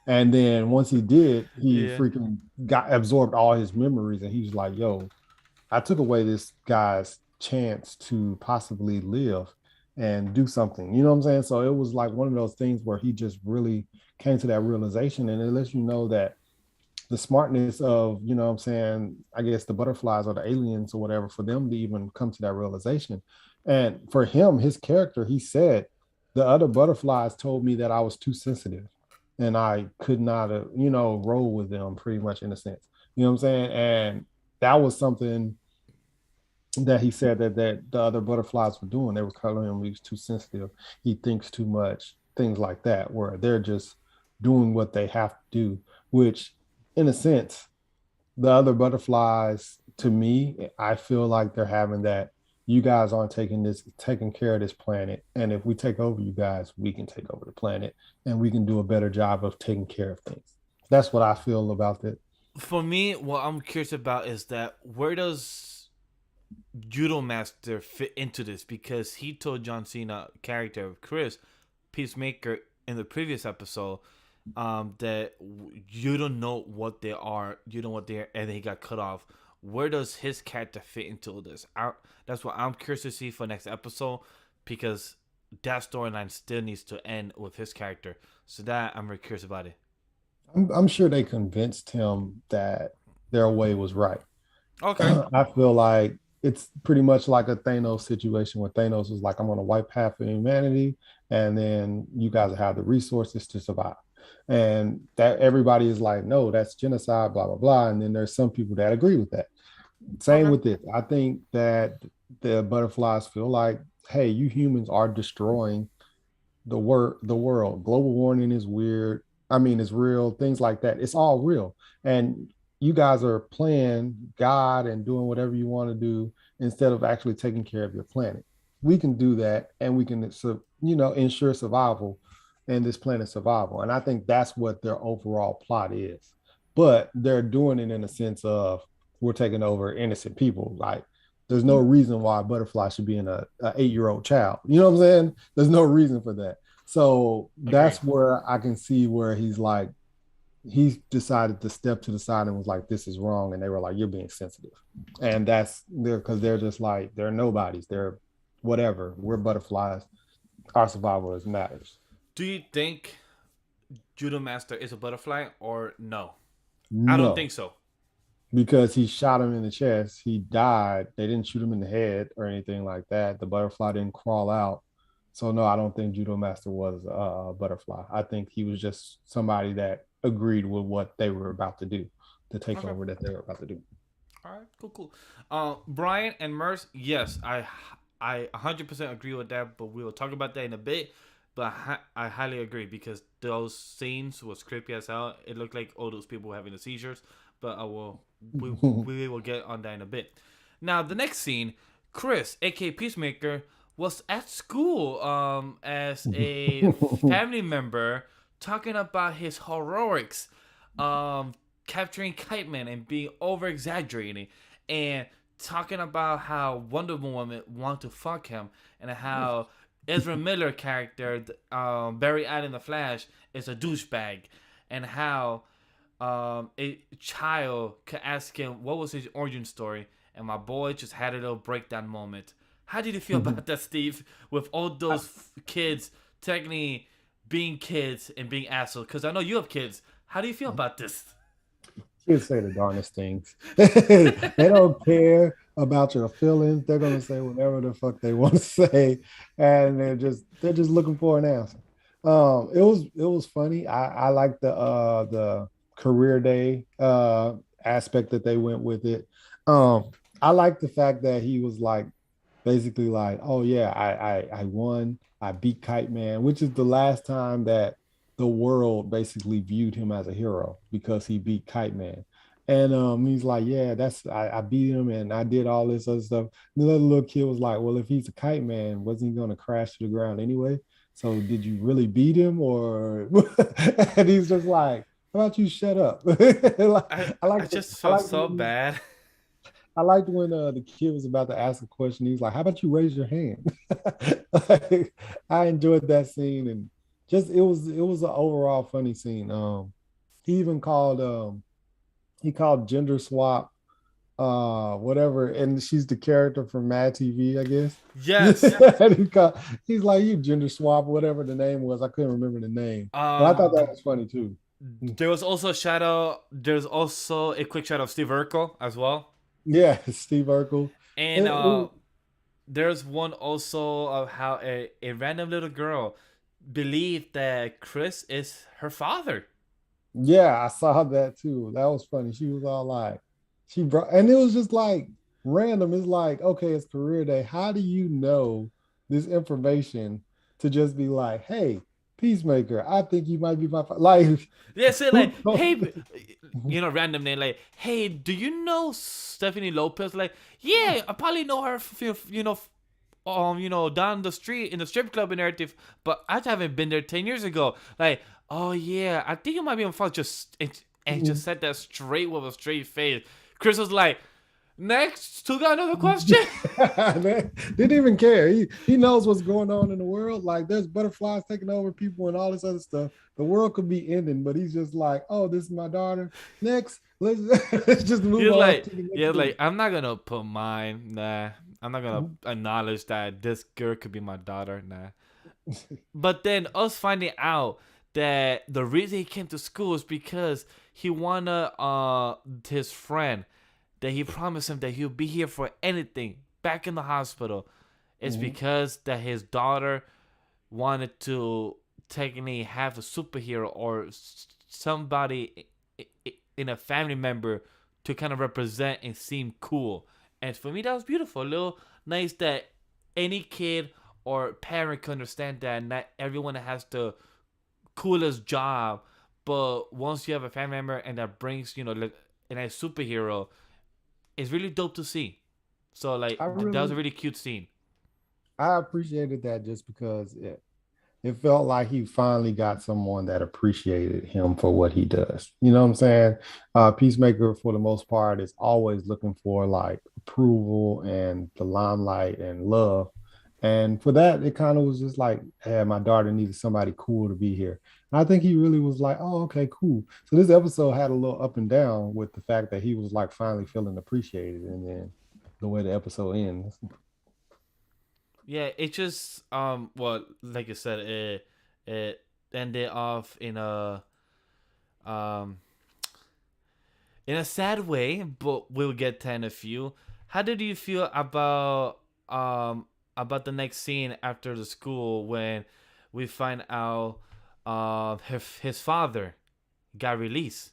And then once he did, he Yeah. freaking got absorbed all his memories and he was like, yo, I took away this guy's chance to possibly live and do something. You know what I'm saying? So it was like one of those things where he just really came to that realization. And it lets you know that the smartness of, you know what I'm saying, I guess the butterflies or the aliens or whatever, for them to even come to that realization. And for him, his character, he said, the other butterflies told me that I was too sensitive and I could not, roll with them pretty much in a sense. You know what I'm saying? And that was something that he said that the other butterflies were doing. They were calling him he was too sensitive. He thinks too much, things like that, where they're just doing what they have to do, which in a sense, the other butterflies, to me, I feel like they're having that. You guys aren't taking care of this planet, and if we take over you guys, we can take over the planet, and we can do a better job of taking care of things. That's what I feel about it. For me, what I'm curious about is that where does Judo Master fit into this? Because he told John Cena character of Chris Peacemaker in the previous episode that you don't know what they are, you know what they are, and he got cut off. Where does his character fit into this? That's what I'm curious to see for next episode, because that storyline still needs to end with his character. So that I'm very curious about it. I'm sure they convinced him that their way was right. Okay. I feel like it's pretty much like a Thanos situation where Thanos was like, I'm going to wipe half of humanity, and then you guys have the resources to survive. And that everybody is like, no, that's genocide, blah, blah, blah. And then there's some people that agree with that. Same Okay. with this. I think that the butterflies feel like, hey, you humans are destroying the world. Global warming is weird. I mean, it's real. Things like that. It's all real. And you guys are playing God and doing whatever you want to do instead of actually taking care of your planet. We can do that, and we can, ensure survival and this planet's survival. And I think that's what their overall plot is. But they're doing it in a sense of we're taking over innocent people. Like there's no reason why a butterfly should be in a 8-year-old child. You know what I'm saying? There's no reason for that. So Agree. that's where I can see where he's like, he decided to step to the side and was like, this is wrong. And they were like, you're being sensitive. And that's there because they're just like, they're nobodies. They're whatever. We're butterflies. Our survival is matters. Do you think Judo Master is a butterfly or no? I don't No, think so. because he shot him in the chest. He died. They didn't shoot him in the head or anything like that. The butterfly didn't crawl out. So no, I don't think Judo Master was a butterfly. I think he was just somebody that agreed with what they were about to do, the Okay. takeover that they were about to do. All right. Cool. Cool. Brian and Merce. Yes, I 100% agree with that. But we will talk about that in a bit. But I highly agree because those scenes was creepy as hell. It looked like all those people were having the seizures. But we will get on that in a bit. Now the next scene, Chris, aka Peacemaker, was at school as a family member talking about his heroics, um capturing Kite Man and being over exaggerating and talking about how Wonder Woman want to fuck him and how Ezra Miller character Barry Allen the Flash is a douchebag and how a child could ask him what was his origin story, and my boy just had a little breakdown moment. How did you feel about that, Steve? With all those kids technically being kids and being assholes, because I know you have kids. How do you feel about this? Kids say the darndest things. They don't care about your feelings. They're gonna say whatever the fuck they want to say, and they're just looking for an answer. It was funny. I like the career day aspect that they went with it. I like the fact that he was like basically like, oh yeah, I won. I beat Kite Man, which is the last time that the world basically viewed him as a hero because he beat Kite Man. And he's like, yeah, I beat him and I did all this other stuff. The other little kid was like, well, if he's a Kite Man, wasn't he going to crash to the ground anyway? So did you really beat him or? And he's just like, how about you shut up? I I like just I felt like so when bad. I liked when the kid was about to ask a question. He's like, "How about you raise your hand?" Like, I enjoyed that scene, and just it was an overall funny scene. He even called gender swap whatever, and she's the character from Mad TV, I guess. Yes. And he's like, you gender swap, whatever the name was. I couldn't remember the name, but I thought that was funny too. There was also a shadow. There's also a quick shadow of Steve Urkel as well, Yeah, Steve Urkel. and It, there's one also of how a random little girl believed that Chris is her father. Yeah, I saw that too. That was funny. She was all like, she brought, and it was just like random. It's like, okay, it's career day. How do you know this information to just be like, hey, Peacemaker, I think you might be my like, They say who like, told- hey, random name like, hey, do you know Stephanie Lopez? Like, yeah, I probably know her. down the street in the strip club and everything, but I haven't been there 10 years ago. Like, oh yeah, I think you might be on file. And just said that straight with a straight face. Chris was like, next, still got another question? Didn't even care. He knows what's going on in the world. Like, there's butterflies taking over people and all this other stuff. The world could be ending, but he's just like, oh, this is my daughter. Next, let's just move on. Like, I'm not gonna put mine. Nah, I'm not gonna acknowledge that this girl could be my daughter. Nah. But then us finding out that the reason he came to school is because he wanted his friend, that he promised him that he'll be here for anything back in the hospital. It's because that his daughter wanted to technically have a superhero or somebody in a family member to kind of represent and seem cool. And for me, that was beautiful. A little nice that any kid or parent can understand that not everyone has the coolest job, but once you have a family member and that brings, like a nice superhero, it's really dope to see. So, like, that was a really cute scene. I appreciated that just because it felt like he finally got someone that appreciated him for what he does. You know what I'm saying? Peacemaker, for the most part, is always looking for like approval and the limelight and love. And for that, it kind of was just like, hey, my daughter needed somebody cool to be here. And I think he really was like, oh, okay, cool. So this episode had a little up and down with the fact that he was like finally feeling appreciated, and then the way the episode ends. Yeah, it just well, like you said, it ended off in a sad way, but we'll get to in a few. How did you feel about the next scene after the school when we find out his father got released?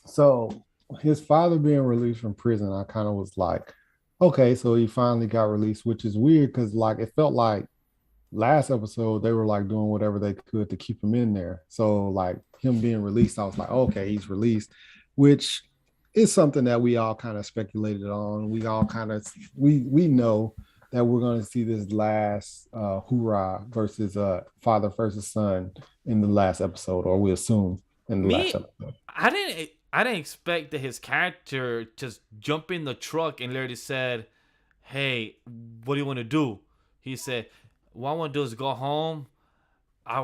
So his father being released from prison, I kind of was like, okay, so he finally got released, which is weird because like it felt like last episode they were like doing whatever they could to keep him in there. So like him being released, I was like, okay, he's released, which is something that we all kind of speculated on. We all kind of we know that we're going to see this last hoorah versus father versus son in the last episode, or we assume in the last episode. I didn't expect that his character just jumped in the truck and literally said, hey, what do you want to do? He said, what I want to do is go home. I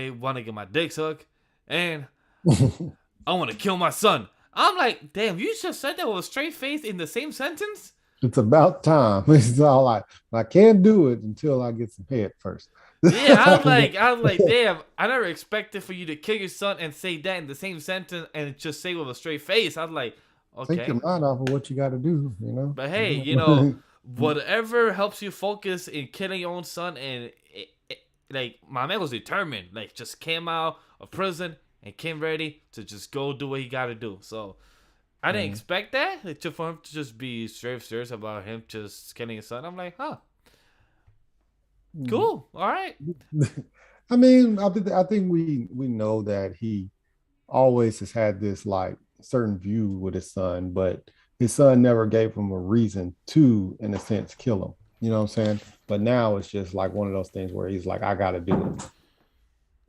want to get my dick sucked, and I want to kill my son. I'm like, damn, you just said that with a straight face in the same sentence? It's about time. It's all like, I can't do it until I get some head first. Yeah, I was like, damn, I never expected for you to kill your son and say that in the same sentence and just say with a straight face. I was like, okay. Take your mind off of what you got to do, you know? But hey, whatever helps you focus in killing your own son, and like, my man was determined. Like, just came out of prison and came ready to just go do what he got to do. So I didn't expect that, for him to just be straight serious about him just killing his son. I'm like, huh. Cool. All right. I mean, I think we know that he always has had this like certain view with his son, but his son never gave him a reason to, in a sense, kill him. You know what I'm saying? But now it's just like one of those things where he's like, I got to do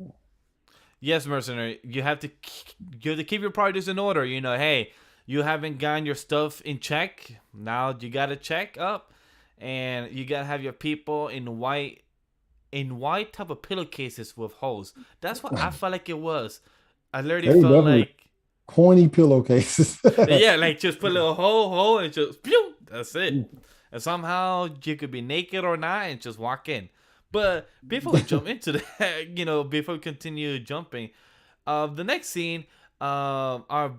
it. Yes, mercenary. You have to keep your priorities in order. Hey, you haven't gotten your stuff in check. Now you got to check up. And you gotta have your people in white type of pillowcases with holes. That's what I felt like it was. I literally felt like pointy pillowcases. Yeah, like just put a little hole and just pew, that's it. And somehow you could be naked or not and just walk in. But before we jump into that, before we continue jumping, the next scene, our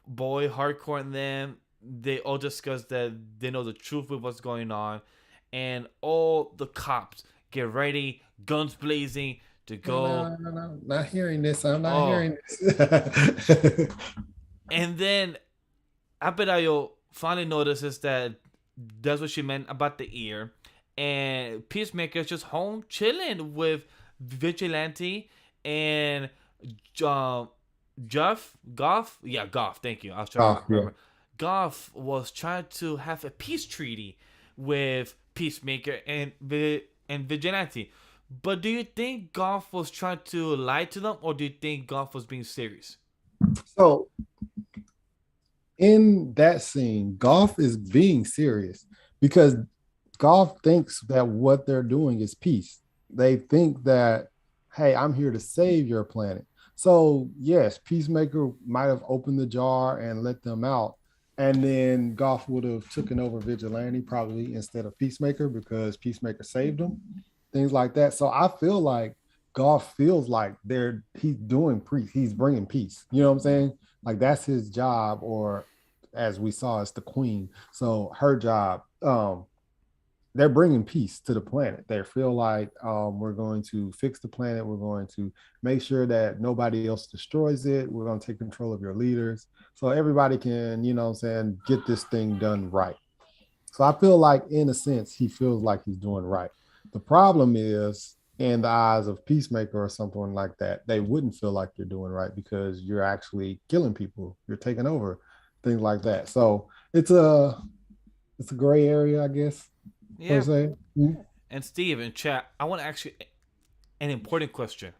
boy Hardcore and them, they all discuss that they know the truth with what's going on, and all the cops get ready, guns blazing to go. No, not hearing this. I'm not hearing this. And then Apadayo finally notices that that's what she meant about the ear, and Peacemaker's just home chilling with Vigilante and Goff. Thank you. I was trying to remember. Yeah. Goff was trying to have a peace treaty with Peacemaker and Vigilante. But do you think Goff was trying to lie to them, or do you think Goff was being serious? So in that scene, Golf is being serious because Golf thinks that what they're doing is peace. They think that, hey, I'm here to save your planet. So yes, Peacemaker might have opened the jar and let them out, and then Golf would have taken over Vigilante probably instead of Peacemaker because Peacemaker saved him, things like that. So I feel like Golf feels like he's doing peace, he's bringing peace. You know what I'm saying? Like that's his job, or as we saw, it's the queen. So her job, they're bringing peace to the planet. They feel like we're going to fix the planet. We're going to make sure that nobody else destroys it. We're going to take control of your leaders so everybody can, you know what I'm saying, get this thing done right. So I feel like, in a sense, he feels like he's doing right. The problem is, in the eyes of Peacemaker or something like that, they wouldn't feel like you're doing right because you're actually killing people. You're taking over, things like that. So it's a gray area, I guess, per Yeah. se. Mhm. And Steve in chat, I want to ask you an important question,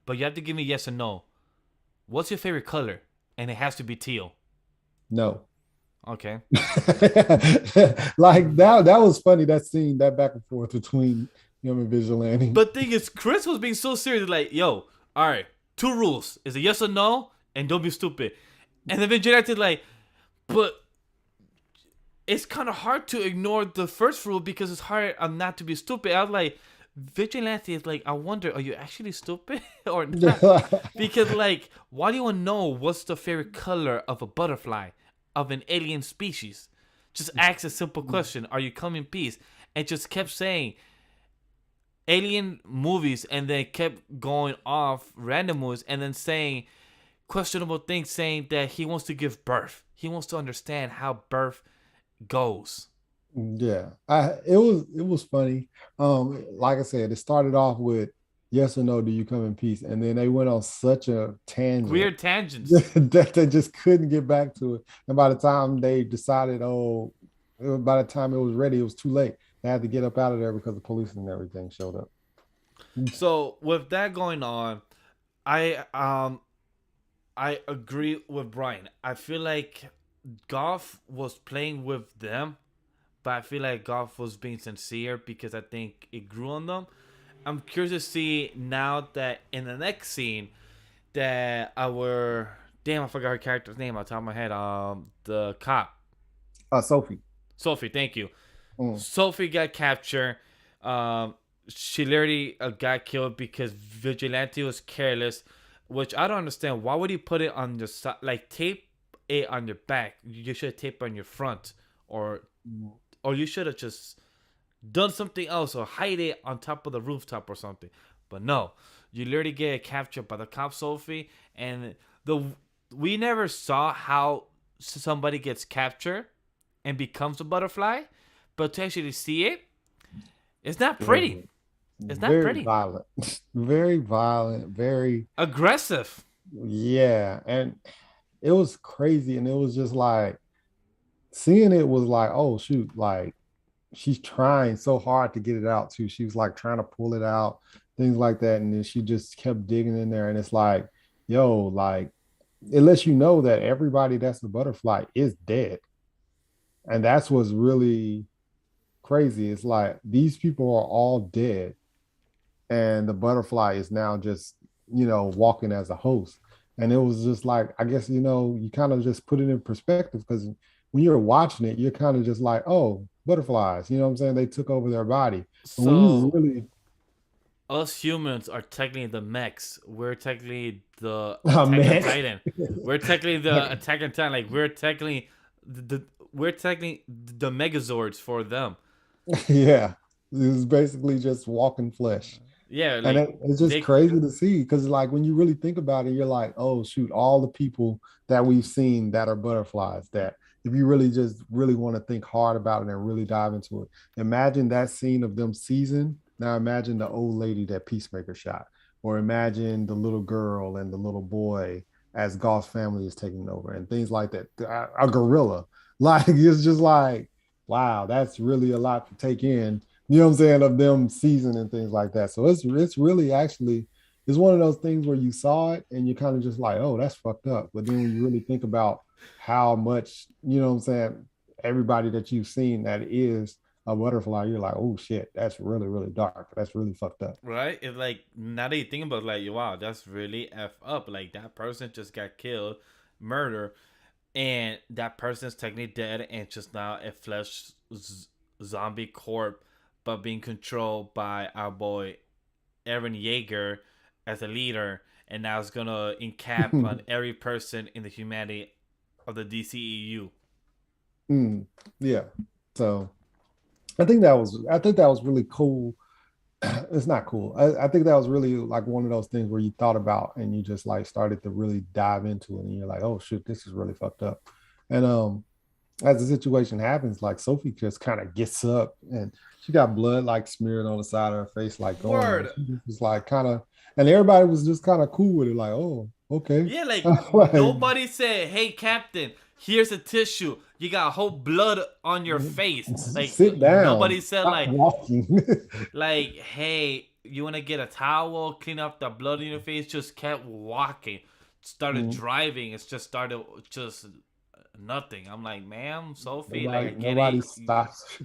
but you have to give me yes or no. What's your favorite color? And it has to be teal. No. Okay. Like that was funny, that scene, that back and forth between him and Vigilante. But thing is, Chris was being so serious, like, yo, all right, two rules. Is a yes or no, and don't be stupid. And then Vigilante like, but it's kind of hard to ignore the first rule because it's hard not to be stupid. I was like, Vigilante is like, I wonder, are you actually stupid or not? Because like, why do you want to know what's the favorite color of a butterfly, of an alien species? Just ask a simple question: are you come in peace? And just kept saying alien movies, and then kept going off random movies, and then saying questionable things, saying that he wants to give birth. He wants to understand how birth goes. Yeah, it was funny. Like I said, it started off with yes or no, do you come in peace, and then they went on such a tangent Weird tangents. that they just couldn't get back to it. And by the time they decided, by the time it was ready, it was too late. They had to get up out of there because the police and everything showed up. So with that going on, I um I agree with Brian. I feel like Goff was playing with them, but I feel like Goff was being sincere because I think it grew on them. I'm curious to see now that in the next scene that our damn, I forgot her character's name on top of my head. The cop. Sophie. Sophie, thank you. Mm. Sophie got captured. She literally got killed because Vigilante was careless, which I don't understand. Why would he put it on your side? Like, tape it on your back. You should have taped it on your front, or you should have just done something else, or hide it on top of the rooftop or something. But no, you literally get captured by the cop Sophie, and we never saw how somebody gets captured and becomes a butterfly, but to actually see it, it's not pretty. It's not Very pretty. violent. Very violent, very Aggressive. yeah. And it was crazy. And it was just like seeing it was like, oh shoot, like she's trying so hard to get it out too. She was like trying to pull it out, things like that. And then she just kept digging in there. And it's like, yo, like it lets you know that everybody that's a butterfly is dead. And that's what's really crazy. It's like these people are all dead, and the butterfly is now just, walking as a host. And it was just like, I guess, you kind of just put it in perspective because when you're watching it, you're kind of just like, oh, butterflies, you know what I'm saying? They took over their body. And when you So really us humans are technically the mechs. We're technically the Attack on Titan. We're technically the Attack on Titan. Like we're technically the Megazords for them. yeah, it was basically just walking flesh. Yeah, And like it's just they. crazy to see because, like, when you really think about it, you're like, oh, shoot, all the people that we've seen that are butterflies, that if you really just really want to think hard about it and really dive into it, imagine that scene of them seasoned. Now imagine the old lady that Peacemaker shot, or imagine the little girl and the little boy as Goth's family is taking over and things like that. A gorilla. Like, it's just like, wow, that's really a lot to take in. You know what I'm saying, of them season and things like that. So it's really actually it's one of those things where you saw it and you kind of just like, oh, that's fucked up. But then when you really think about how much, you know what I'm saying, everybody that you've seen that is a butterfly, you're like, oh shit, that's really, really dark. That's really fucked up. Right? It's like now that you think about it, like wow, that's really f up. Like that person just got killed, murder, and that person's technically dead, and just now a zombie corpse, but being controlled by our boy Aaron Yeager as a leader, and now it's gonna encap on every person in the humanity of the DCEU. Mm, yeah. So I think that was really cool. It's not cool. I think that was really like one of those things where you thought about and you just like started to really dive into it and you're like, oh shit, this is really fucked up. And as the situation happens, like Sophie just kind of gets up and she got blood like smeared on the side of her face, like going, and Word. she was like kind of, and everybody was just kind of cool with it, like, oh, okay. Yeah, like Like, nobody said, "Hey, Captain, here's a tissue. You got whole blood on your face." Like sit down, nobody said stop walking. like, "Hey, you want to get a towel, clean up the blood in your face?" Just kept walking. Started driving. It's just started just nothing. I'm like, "Ma'am, Sophie, like I get Nobody it. stops.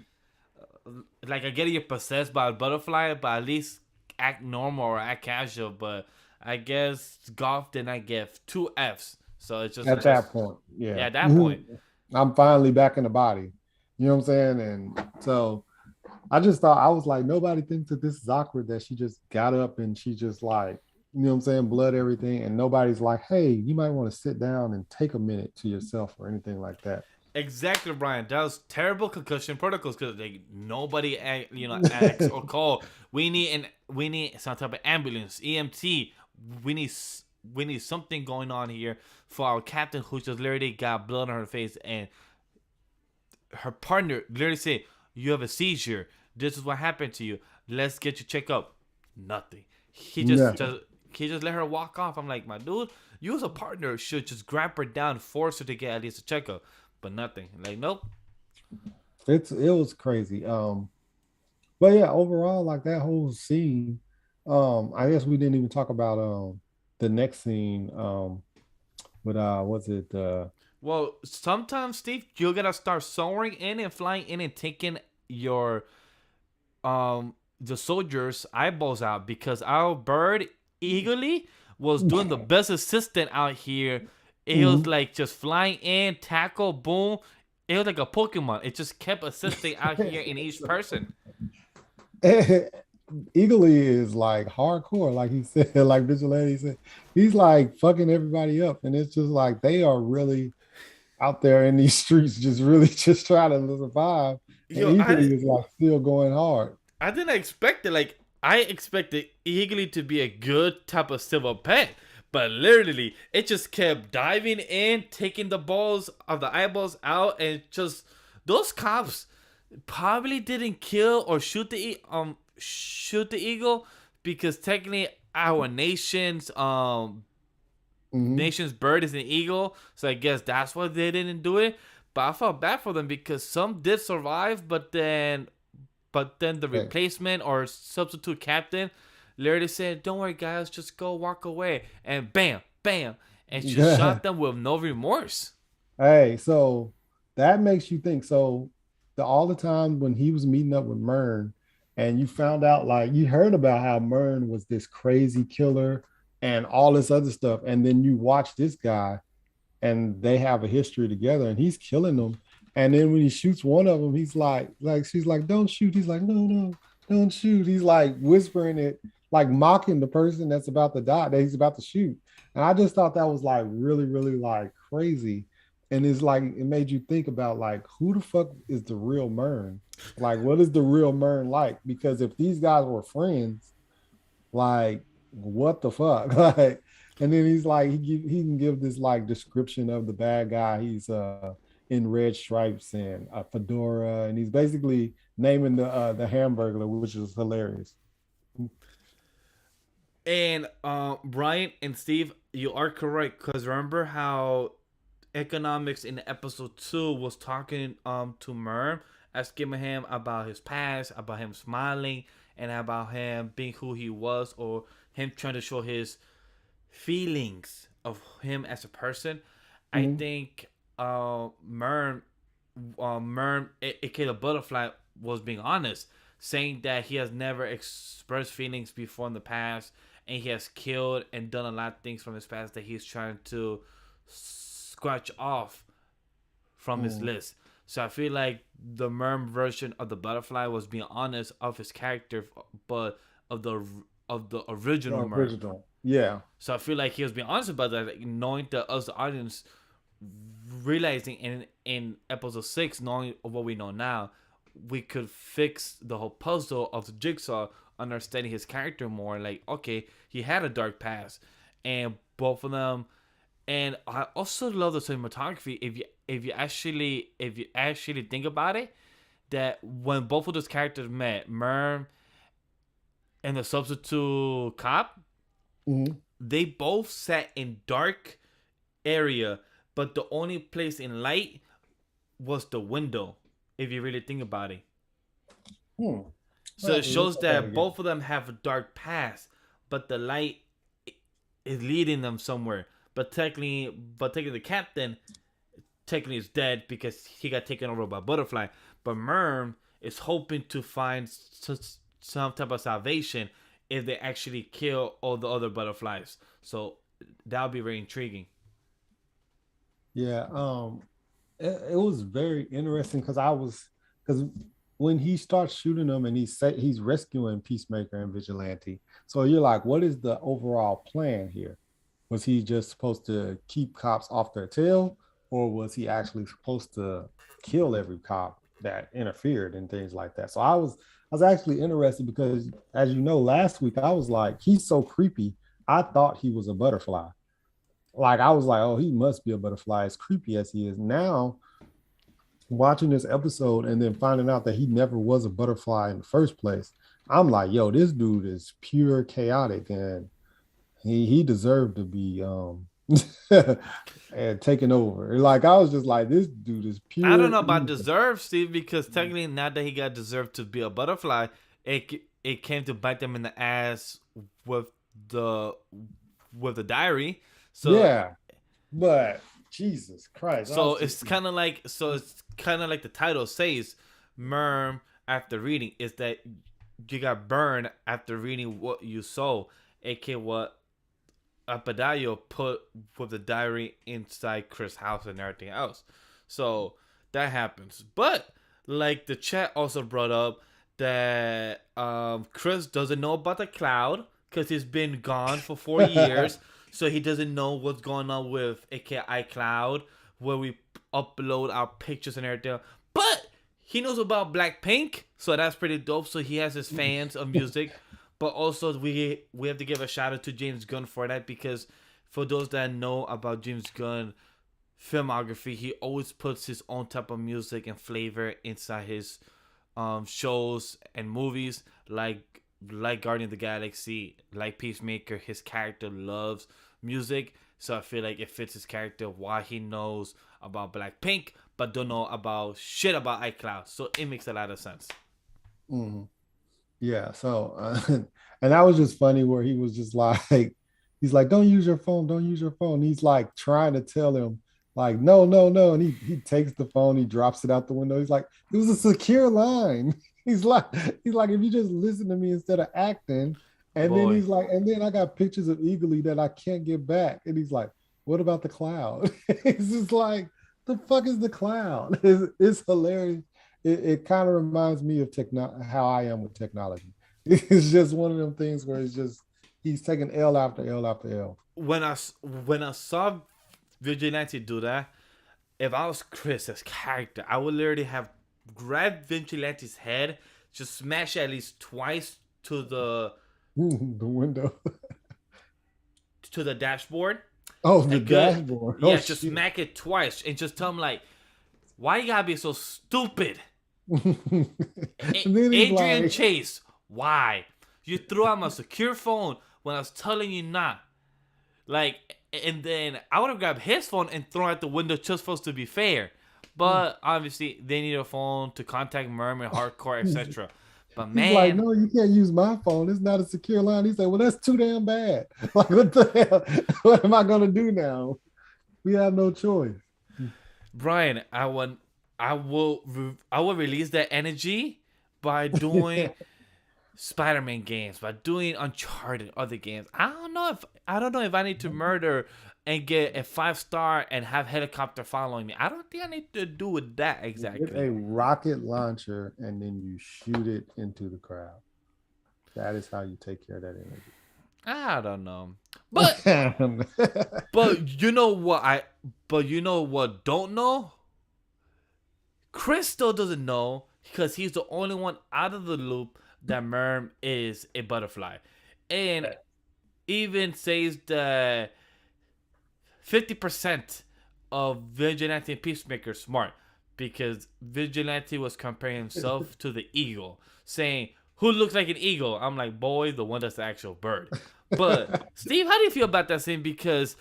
Like I get it. You're possessed by a butterfly, but at least act normal or act casual." But I guess golf did not give two Fs. So it's At just that point. yeah, Yeah. at that point. I'm finally back in the body. You know what I'm saying? And so I just thought, I was like, nobody thinks that this is awkward that she just got up and she just like, you know what I'm saying, blood everything. And nobody's like, hey, you might want to sit down and take a minute to yourself or anything like that. Exactly, Brian. That was terrible concussion protocols because like nobody, asks or call. We need some type of ambulance, EMT. We need we need something going on here for our captain who just literally got blood on her face, and her partner literally said, "You have a seizure. This is what happened to you. Let's get you checked up." Nothing. He Yeah. he just let her walk off. I'm like, my dude, you as a partner should just grab her down, force her to get at least a checkup, but nothing. Like, nope. It was crazy. But yeah, overall, like that whole scene, I guess we didn't even talk about the next scene, with what's it Well, sometimes, Steve, you gotta start soaring in and flying in and taking your the soldiers' eyeballs out because our bird eagerly was doing the best assistant out here. It was Mhm. like just flying in, tackle, boom. It was like a Pokemon. It just kept assisting out here in each person. Eagly is like hardcore, like he said, like Vigilante said, he's like fucking everybody up, and it's just like they are really out there in these streets, just really just trying to survive, and Yo, Eagly is like still going hard. I didn't expect it. Like I expected Eagly to be a good type of civil pet, but literally it just kept diving in, taking the balls of the eyeballs out, and just those cops probably didn't kill or shoot the eagle because technically our Hmm. nation's bird is an eagle, so I guess that's why they didn't do it. But I felt bad for them because some did survive, but then the Hey. replacement or substitute captain literally said, "Don't worry, guys, just go walk away." And bam, bam, and she shot them with no remorse. Hey, so that makes you think. So all the time when he was meeting up with Mern, and you found out like you heard about how Mern was this crazy killer and all this other stuff, and then you watch this guy and they have a history together and he's killing them. And then when he shoots one of them, he's like she's like, don't shoot. He's like, no, no, don't shoot. He's like whispering it, like mocking the person that's about to die, that he's about to shoot. And I just thought that was like really, really like crazy. And it's like it made you think about like who the fuck is the real Mern? Like, what is the real Mern like? Because if these guys were friends, like what the fuck? Like, and then he's like he can give this like description of the bad guy. He's in red stripes and a fedora, and he's basically naming the Hamburglar, which is hilarious. And Brian and Steve, you are correct because remember how economics in episode 2 was talking to Merm asking him about his past, about him smiling, and about him being who he was, or him trying to show his feelings of him as a person. I Mhm. think Merm, aka the Butterfly, was being honest, saying that he has never expressed feelings before in the past, and he has killed and done a lot of things from his past that he's trying to scratch off from his Mhm. list. So I feel like the Merm version of the Butterfly was being honest of his character, but of the The original Merm. original. Yeah. So I feel like he was being honest about that, like, knowing that us, the audience, realizing in episode 6, knowing what we know now, we could fix the whole puzzle of the jigsaw, understanding his character more. Like, okay, he had a dark past, and both of them. And I also love the cinematography. If you actually think about it, that when both of those characters met, Merm and the substitute cop, Mhm. they both sat in dark area, but the only place in light was the window. If you really think about it, Hmm. I so have it to look shows at that that again. both of them have a dark past, but the light is leading them somewhere. But technically, the captain technically is dead because he got taken over by Butterfly. But Merm is hoping to find some type of salvation if they actually kill all the other butterflies. So that would be very intriguing. Yeah. It was very interesting because when he starts shooting them and he's rescuing Peacemaker and Vigilante. So you're like, what is the overall plan here? Was he just supposed to keep cops off their tail, or was he actually supposed to kill every cop that interfered and things like that? So I was actually interested because, as you know, last week I was like, he's so creepy. I thought he was a butterfly. Like I was like, oh, he must be a butterfly, as creepy as he is. Now watching this episode and then finding out that he never was a butterfly in the first place, I'm like, yo, this dude is pure chaotic, and he deserved to be and taken over. Like I was just like, this dude is I don't pure know about evil. deserve, Steve, because technically, not that he got deserved to be a butterfly, it came to bite them in the ass with the with the diary. So Yeah, but Jesus Christ, I so was just it's kind of like the title says, Merm after reading is that you got burned after reading what you saw, aka what Apadayo put with the diary inside Chris' house and everything else. So that happens. But like the chat also brought up that Chris doesn't know about the cloud because he's been gone for 4 years. So he doesn't know what's going on with aka iCloud, where we upload our pictures and everything. But he knows about Blackpink, so that's pretty dope. So he has his fans of music, but also we have to give a shout out to James Gunn for that, because for those that know about James Gunn filmography, he always puts his own type of music and flavor inside his shows and movies, like Guardian of the Galaxy, like Peacemaker. His character loves music, so I feel like it fits his character why he knows about Blackpink but don't know about shit about iCloud. So it makes a lot of sense. Mhm. Yeah. So, and that was just funny where he was just like, he's like, don't use your phone, don't use your phone. He's like trying to tell him, like, no, no, no. And he takes the phone, he drops it out the window. He's like, it was a secure line. He's like, if you just listen to me instead of acting. And then Boy, he's like, and then I got pictures of Eagly that I can't get back. And he's like, what about the cloud? It's just like, the fuck is the cloud? It's hilarious. It kind of reminds me of how I am with technology. It's just one of them things where it's just he's taking L after L after L. when I saw Vigilante do that, if I was Chris's character, I would literally have grabbed Vigilante's head, just smash it at least twice The window. to the dashboard. Oh, the And good, dashboard. Oh yeah, just shit. smack it twice and just tell him like, why you gotta be so stupid? And then he's Adrian like, Chase, why? You threw out my secure phone when I was telling you not. Like, and then I would have grabbed his phone and thrown out the window just for us to be fair. But obviously, they need a phone to contact Merm and Hardcore, etc. But He's like, man, no, you can't use my phone. It's not a secure line. He said, well, that's too damn bad. Like, what the hell? What am I gonna do now? We have no choice. Brian, I will release that energy by doing Spider-Man games, by doing Uncharted other games. I don't know if I need to murder and get a 5-star and have helicopter following me. I don't think I need to do with that Get exactly. a rocket launcher and then you shoot it into the crowd. That is how you take care of that energy. I don't know. But you know what don't know? Chris still doesn't know because he's the only one out of the loop that Merm is a butterfly. And even says that 50% of Vigilante and Peacemaker smart because Vigilante was comparing himself to the eagle, saying, who looks like an eagle? I'm like, boy, the one that's the actual bird. But Steve, how do you feel about that scene? Because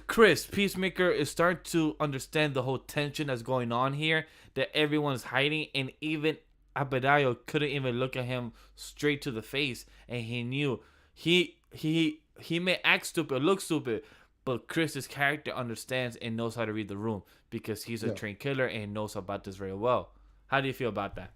Chris, Peacemaker, is starting to understand the whole tension that's going on here, that everyone's hiding, and even Abadayo couldn't even look at him straight to the face, and he knew he may act stupid, look stupid, but Chris's character understands and knows how to read the room because he's a trained killer and knows about this very well. How do you feel about that?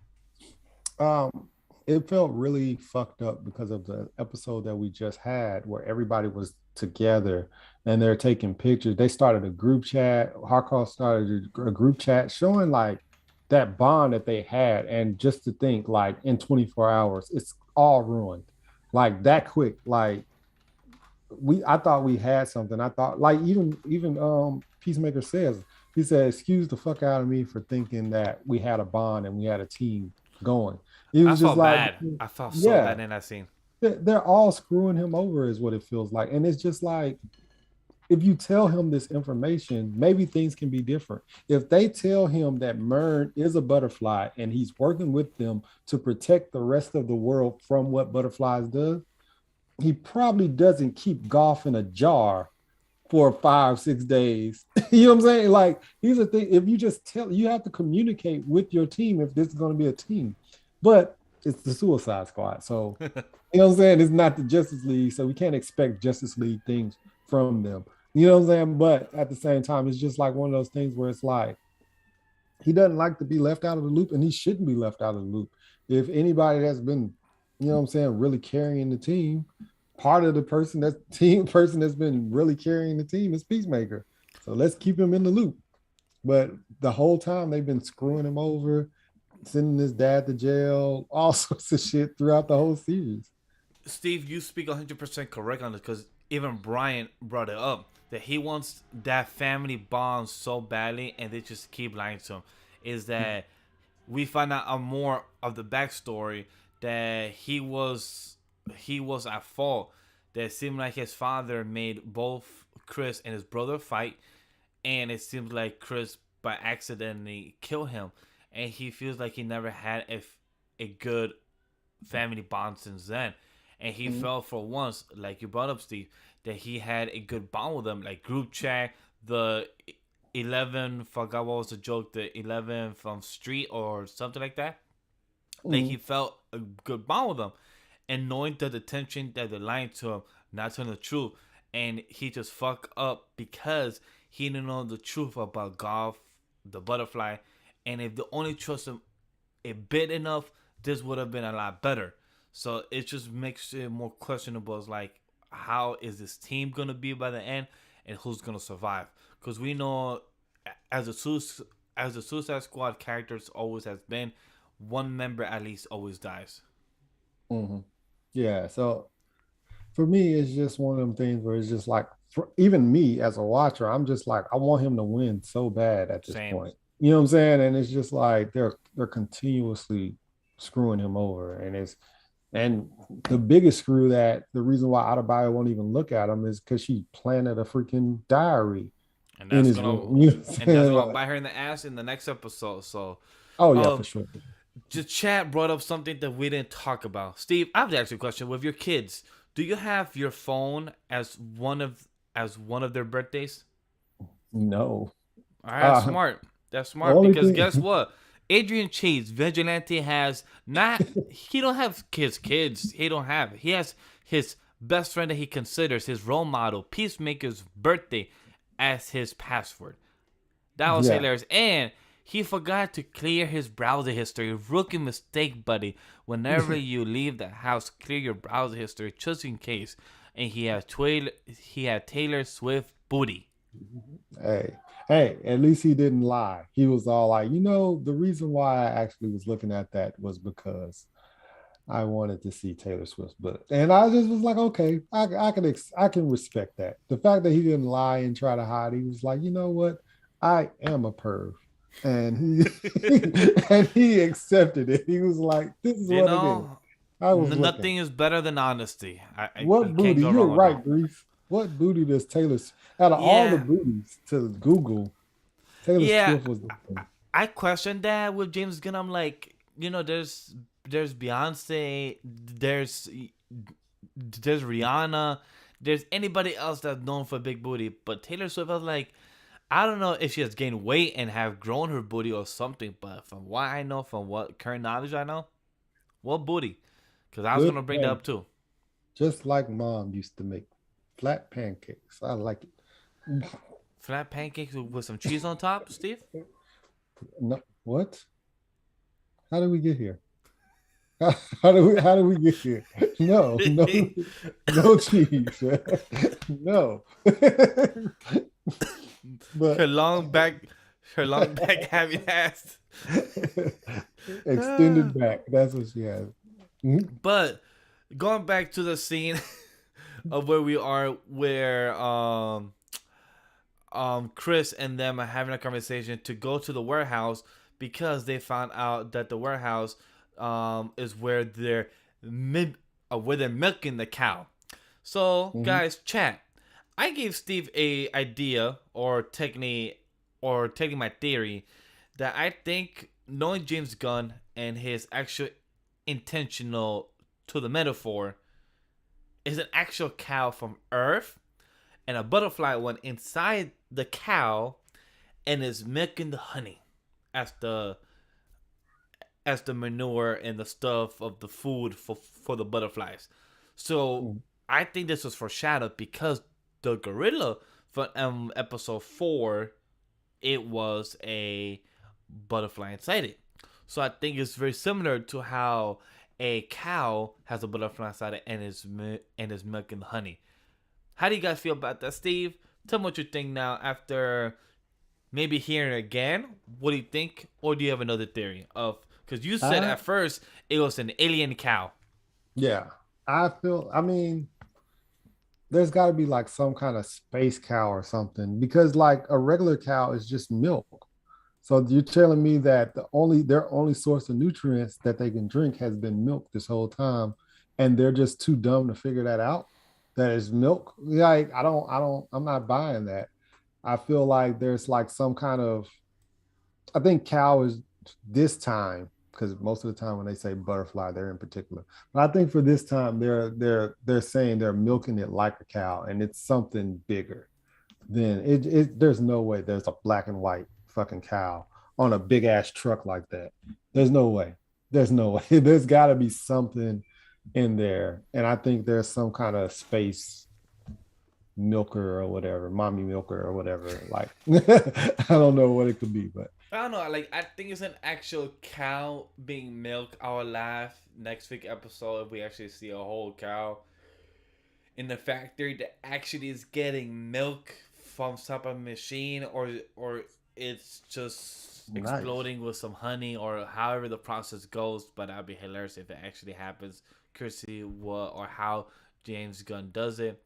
It felt really fucked up because of the episode that we just had where everybody was together and they're taking pictures. They started a group chat. Harkov started a group chat showing like that bond that they had. And just to think like in 24 hours, it's all ruined like that quick. Like I thought we had something. I thought like even Peacemaker says, he said, excuse the fuck out of me for thinking that we had a bond and we had a team going. He was just like, bad. I felt so bad in that scene. They're all screwing him over is what it feels like. And it's just like, if you tell him this information, maybe things can be different. If they tell him that Mern is a butterfly and he's working with them to protect the rest of the world from what butterflies do, he probably doesn't keep golf in a jar for 5-6 days. You know what I'm saying? Like, here's the thing. If you just you have to communicate with your team if this is going to be a team. But it's the Suicide Squad. So, you know what I'm saying? It's not the Justice League. So we can't expect Justice League things from them. You know what I'm saying? But at the same time, it's just like one of those things where it's like, he doesn't like to be left out of the loop and he shouldn't be left out of the loop. If anybody that's been, you know what I'm saying, really carrying the team, part of the person that's been really carrying the team is Peacemaker. So let's keep him in the loop. But the whole time they've been screwing him over, sending his dad to jail, all sorts of shit throughout the whole series. Steve, you speak 100% correct on this because even Brian brought it up that he wants that family bond so badly and they just keep lying to him. Is that we find out more of the backstory that he was at fault. That it seemed like his father made both Chris and his brother fight, and it seems like Chris by accidentally killed him. And he feels like he never had a good family bond since then. And he felt for once, like you brought up, Steve, that he had a good bond with them. Like group chat, the 11, forgot what was the joke, the 11 from Street or something like that. Like he felt a good bond with them. And knowing the attention that they're lying to him, not telling the truth. And he just fucked up because he didn't know the truth about golf, the butterfly. And if they only trust him a bit enough, this would have been a lot better. So it just makes it more questionable. It's like, how is this team going to be by the end and who's going to survive? Because we know as the Suicide Squad characters always has been, one member at least always dies. Yeah, so for me, it's just one of them things where it's just like, for even me as a watcher, I'm just like, I want him to win so bad at this point. You know what I'm saying? And it's just like they're continuously screwing him over. And the biggest screw that the reason why Adebayo won't even look at him is because she planted a freaking diary in his room. And that's gonna bite her in the ass in the next episode. So for sure. The chat brought up something that we didn't talk about. Steve, I have to ask you a question. With your kids, do you have your phone as one of their birthdays? No. All right, smart. That's The smart only because thing, guess what? Adrian Chase, Vigilante has not. He don't have his kids. He don't have. He has his best friend that he considers his role model, Peacemaker's birthday, as his password. That was yeah, hilarious. And he forgot to clear his browser history. Rookie mistake, buddy. Whenever you leave the house, clear your browser history just in case. And he had Taylor Swift booty. hey, hey, at least he didn't lie. He was all like, the reason why I actually was looking at that was because I wanted to see Taylor Swift, and I just was like, okay, I can respect that. The fact that he didn't lie and try to hide, he was like, you know what, I am a perv, and he and he accepted it. He was like, this is You what it is. know, I was looking. nothing is better than honesty. You What can't booty? go You're wrong with right, that. Grease. What booty does out of all the Yeah, booties to Google, Taylor yeah. Swift was the one. I questioned that with James Gunn. I'm like, there's Beyonce, there's Rihanna, there's anybody else that's known for big booty, but Taylor Swift, I was like, I don't know if she has gained weight and have grown her booty or something, but from what I know, from what current knowledge I know, what booty? Because I was Good gonna bring that pan, up too. just like mom used to make flat pancakes. I like it. Flat pancakes with some cheese on top, Steve. No, what? How did we get here? How do we get here? No, no, no cheese. No. her But long back, her long back having ass. extended back. That's what she has. Mhm. But going back to the scene of where we are, where Chris and them are having a conversation to go to the warehouse because they found out that the warehouse is where they're milking the cow. So Mhm. guys, chat. I gave Steve a idea or taking my theory that I think knowing James Gunn and his actual intentional to the metaphor is an actual cow from Earth and a butterfly went inside the cow and is milking the honey as the manure and the stuff of the food for the butterflies. So Mhm. I think this was foreshadowed because the gorilla from episode 4, it was a butterfly inside it. So I think it's very similar to how a cow has a butterfly inside it and is milking the honey. How do you guys feel about that, Steve? Tell me what you think now after maybe hearing it again. What do you think? Or do you have another theory of, because you said I at first it was an alien cow. Yeah. I mean, there's got to be like some kind of space cow or something because like a regular cow is just milk. So you're telling me that their only source of nutrients that they can drink has been milk this whole time, and they're just too dumb to figure that out. That is milk. Like I'm not buying that. I feel like there's like some kind of. I think cow is this time because most of the time when they say butterfly, they're in particular. But I think for this time, they're saying they're milking it like a cow, and it's something bigger. Then there's no way there's a black and white fucking cow on a big ass truck like that. There's no way. There's no way. There's got to be something in there, and I think there's some kind of space milker or whatever, mommy milker or whatever. Like I don't know what it could be, but I don't know. Like I think it's an actual cow being milked. I'll laugh next week episode if we actually see a whole cow in the factory that actually is getting milk from some type of machine, or it's just nice. exploding with some honey, or however the process goes. But that'd be hilarious if it actually happens. Curiosity what or how James Gunn does it.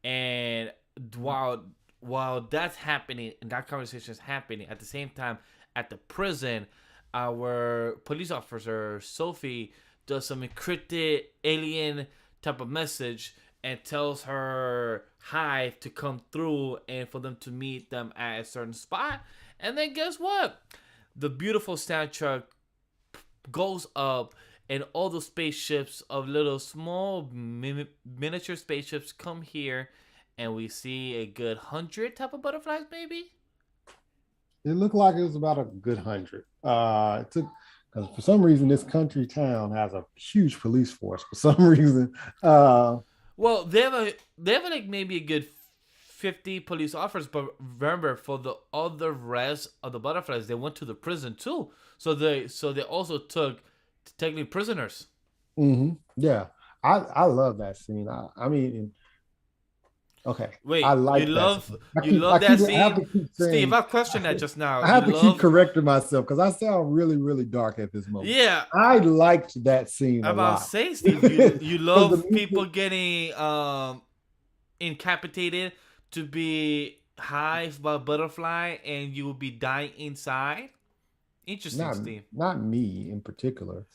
And while that's happening and that conversation is happening at the same time at the prison, our police officer Sophie does some encrypted alien type of message and tells her hive to come through and for them to meet them at a certain spot. And then guess what? The beautiful soundtrack goes up and all the spaceships of little small miniature spaceships come here and we see a good 100 type of butterflies maybe. It looked like it was about a good 100. It took because for some reason this country town has a huge police force. For some reason, Well, they have like maybe a good 50 police officers, but remember for the other rest of the butterflies, they went to the prison too. So they also took technically prisoners. yeah, I love that scene. I mean, okay, I Wait, like that scene. you love that I have to scene, keep Steve? saying, I questioned that just now. I You have to keep love, correcting myself because I sound really, really dark at this moment. yeah. I liked that scene a About to lot say, Steve, you because the love people music. getting incapacitated to be hive by a butterfly, and you will be dying inside. Interesting, Not Steve. not me in particular,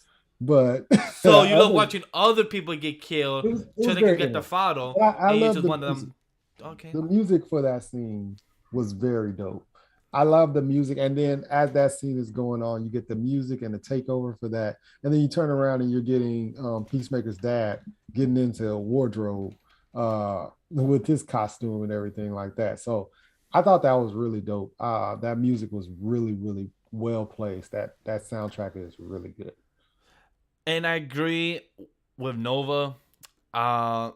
but So you love other. watching other people get killed It so was they can very get the interesting. photo, But I and you love just the want music. them. Okay. The music for that scene was very dope. I love the music, and then as that scene is going on, you get the music and the takeover for that, and then you turn around and you're getting Peacemaker's dad getting into a wardrobe with his costume and everything like that. So I thought that was really dope. That music was really, really well placed. That soundtrack is really good. And I agree with Nova. Uh,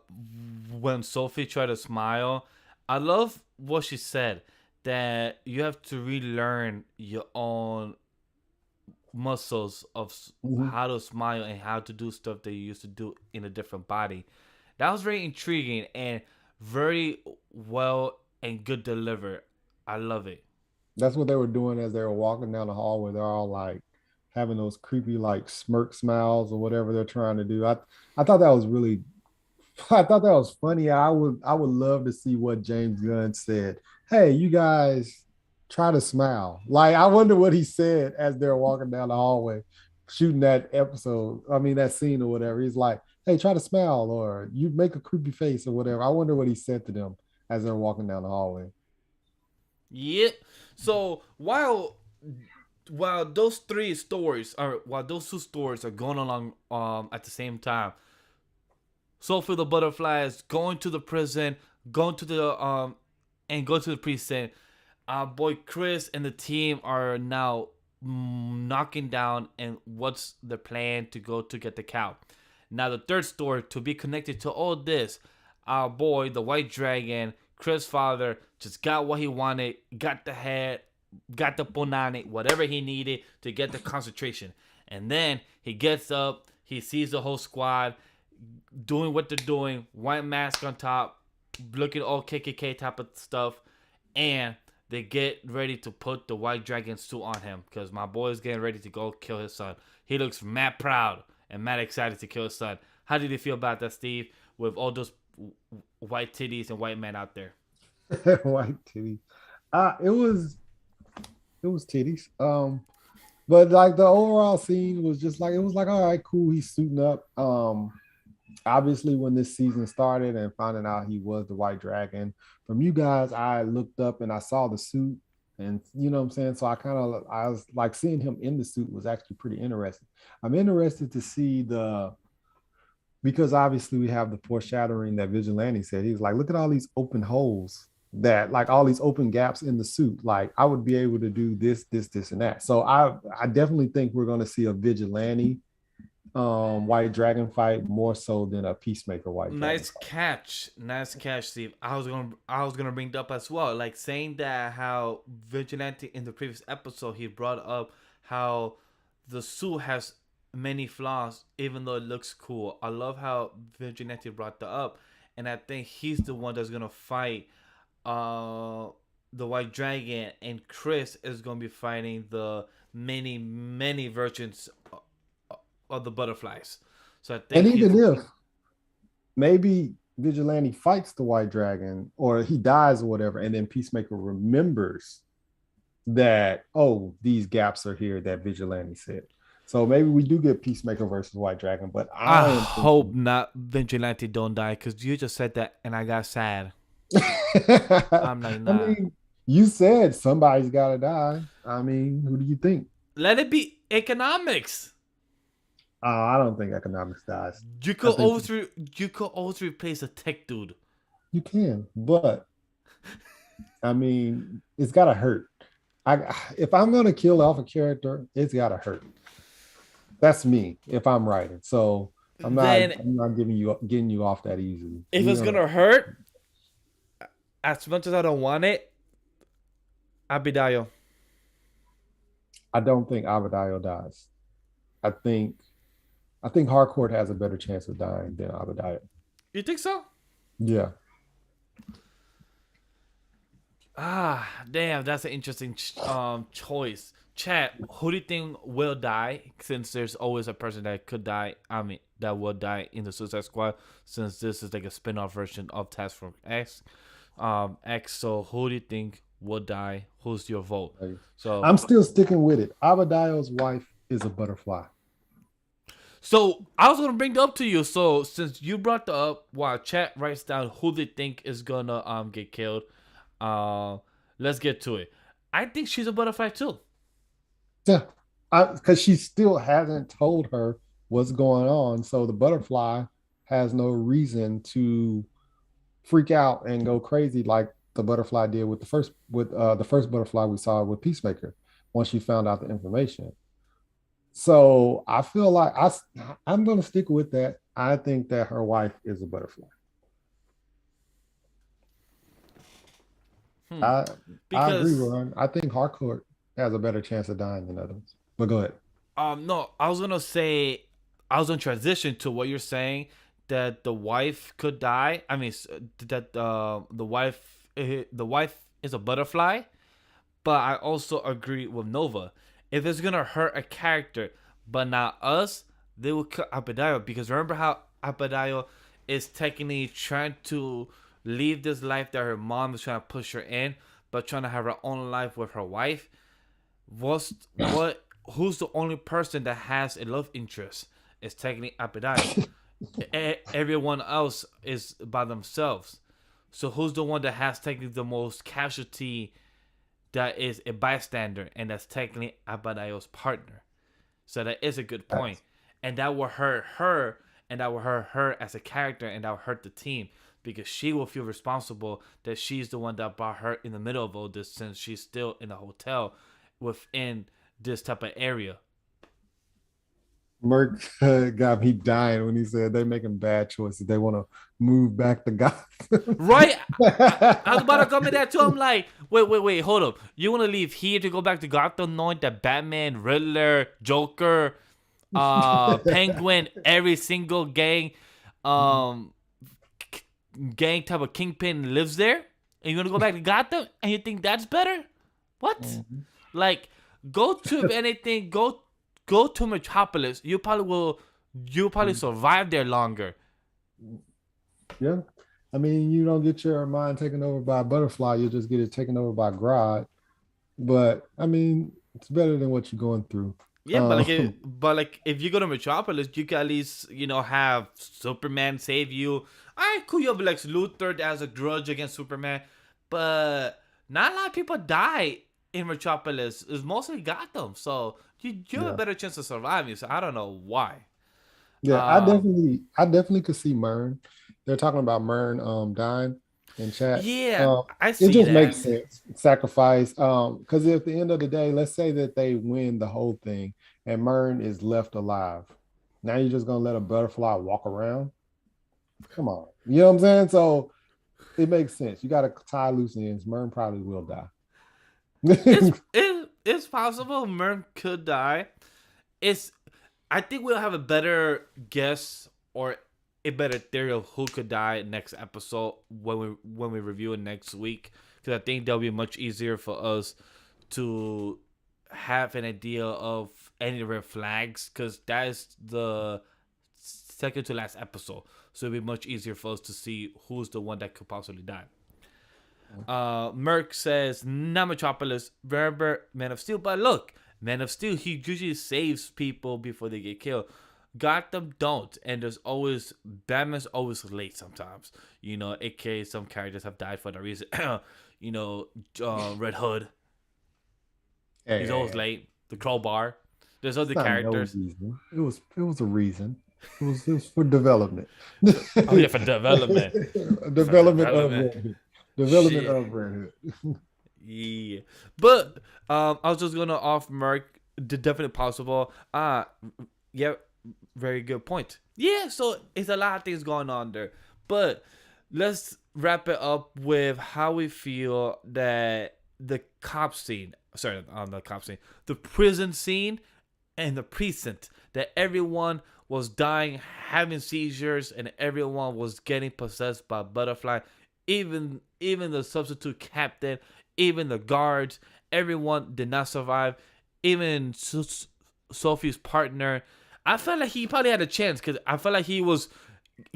when Sophie tried to smile, I love what she said that you have to relearn your own muscles of Mhm. how to smile and how to do stuff that you used to do in a different body. That was very intriguing and very well and good delivered. I love it. That's what they were doing as they were walking down the hallway. They're all like having those creepy like smirk smiles or whatever they're trying to do. I thought that was really I thought that was funny. I would love to see what James Gunn said. Hey, you guys try to smile. Like I wonder what he said as they're walking down the hallway shooting that episode. I mean that scene or whatever. He's like, "Hey, try to smile or you make a creepy face or whatever." I wonder what he said to them as they're walking down the hallway. Yeah. So while those three stories are while those two stories are going along at the same time, Sophie the butterfly is going to the prison, going to the and go to the precinct. Our boy Chris and the team are now knocking down and what's the plan to go to get the cow. Now the third story to be connected to all this, our boy the white dragon, Chris' father, just got what he wanted, got the head, got the bonani, whatever he needed to get the concentration. And then he gets up, he sees the whole squad doing what they're doing, white mask on top, looking all KKK type of stuff, and they get ready to put the white dragon suit on him because my boy is getting ready to go kill his son. He looks mad proud and mad excited to kill his son. How did you feel about that, Steve? With all those white titties and white men out there. White titties. It was titties. But like the overall scene was just like it was like all right, cool. He's suiting up. Obviously when this season started and finding out he was the White Dragon, from you guys, I looked up and I saw the suit, and you know what I'm saying. So I was like seeing him in the suit was actually pretty interesting. I'm interested to see the because obviously we have the foreshadowing that Vigilante said. He was like, look at all these open holes that like all these open gaps in the suit. Like I would be able to do this, and that. So I definitely think we're gonna see a Vigilante white dragon fight more so than a Peacemaker white dragon Nice fight. catch, nice catch, Steve. I was gonna bring it up as well, like saying that how Vigilante in the previous episode he brought up how the suit has many flaws, even though it looks cool. I love how Vigilante brought that up, and I think he's the one that's gonna fight uh the White Dragon, and Chris is gonna be fighting the many versions of the butterflies. So I And think he's even if maybe Vigilante fights the white dragon or he dies or whatever, and then Peacemaker remembers that, oh, these gaps are here that Vigilante said. So maybe we do get Peacemaker versus White Dragon, but I I am hope thinking. not Vigilante don't die because you just said that and I got sad. I'm like, I nah. mean, you said somebody's got to die. I mean, who do you think? Let it be economics. I don't think economics dies. You I could think always you could always replace a tech dude. you can, but I mean, it's got to hurt. if I'm gonna kill off a character, it's gotta hurt. That's me if I'm writing. So Then I'm not getting you off that easily. if We're it's gonna gonna hurt, as much as I don't want it, Abidayo. I don't think Abadayo dies. I think Harcourt has a better chance of dying than Abadayo. You think so? Yeah. Ah, damn, that's an interesting choice. Chat, who do you think will die? Since there's always a person that could die. I mean, that will die in the Suicide Squad. Since this is like a spin-off version of Task Force X. So who do you think will die? Who's your vote? So I'm still sticking with it. Abadayo's wife is a butterfly. So I was gonna bring that up to you. So since you brought that up, while chat writes down who they think is gonna get killed, let's get to it. I think she's a butterfly too. Yeah, because she still hasn't told her what's going on, so the butterfly has no reason to freak out and go crazy like the butterfly did with the first butterfly we saw with Peacemaker once she found out the information. So I feel like I'm going to stick with that. I think that her wife is a butterfly. I agree, Ron. I think Harcourt has a better chance of dying than others. But go ahead. No, I was gonna transition to what you're saying that the wife could die. I mean, that the wife is a butterfly, but I also agree with Nova. If it's gonna hurt a character, but not us, they will cut Abadayo because remember how Abadayo is technically trying to leave this life that her mom is trying to push her in, but trying to have her own life with her wife. Who's the only person that has a love interest? It's technically Abadayo. Everyone else is by themselves. So who's the one that has technically the most casualty? That is a bystander, and that's technically Abadayo's partner. So that is a good point. And that will hurt her, and that will hurt her as a character, and that will hurt the team. Because she will feel responsible that she's the one that brought her in the middle of all this since she's still in a hotel within this type of area. Merc got me dying when he said they're making bad choices. They want to move back to Gotham. Right? I was about to come to that too. I'm like, wait, hold up. You want to leave here to go back to Gotham knowing that Batman, Riddler, Joker, Penguin, every single gang type of kingpin lives there? And you want to go back to Gotham and you think that's better? What? Mm-hmm. Like, go to, if anything, go to Metropolis. You'll probably survive there longer. Yeah. I mean, you don't get your mind taken over by a butterfly. You just get it taken over by Grodd. But, I mean, it's better than what you're going through. Yeah, but if you go to Metropolis, you can at least, have Superman save you. All right, cool. You have Lex Luthor that has a grudge against Superman. But not a lot of people die in Metropolis. It's mostly Gotham. So you have a better chance of surviving. So I don't know why. Yeah, I definitely could see Myrn. They're talking about Myrn dying in chat. Yeah, I see it just that. makes sense. Sacrifice. Because at the end of the day, let's say that they win the whole thing and Myrn is left alive. Now you're just gonna let a butterfly walk around? Come on. You know what I'm saying? So it makes sense. You gotta tie loose ends. Myrn probably will die. It's possible Myrn could die. I think we'll have a better guess or a better theory of who could die next episode when we review it next week. Because I think that'll be much easier for us to have an idea of any red flags. Because that is the second to last episode. So it'll be much easier for us to see who's the one that could possibly die. Merc says, not Metropolis. Remember Man of Steel. But look, Man of Steel, he usually saves people before they get killed. Gotham don't, and Batman's always late sometimes. AKA some characters have died for no reason. Red Hood. He's always late. The Crowbar. There's other characters. No, it was a reason. It was for development. Oh yeah, for development. Development of Red Hood. Yeah. But I was just gonna off mark the definitely possible. Yeah, very good point. Yeah, so it's a lot of things going on there. But let's wrap it up with how we feel that the cop scene, sorry, on the cop scene, the prison scene and the precinct, that everyone was dying, having seizures, and everyone was getting possessed by butterfly. Even the substitute captain, even the guards, everyone did not survive. Even Sophie's partner, I felt like he probably had a chance because I felt like he was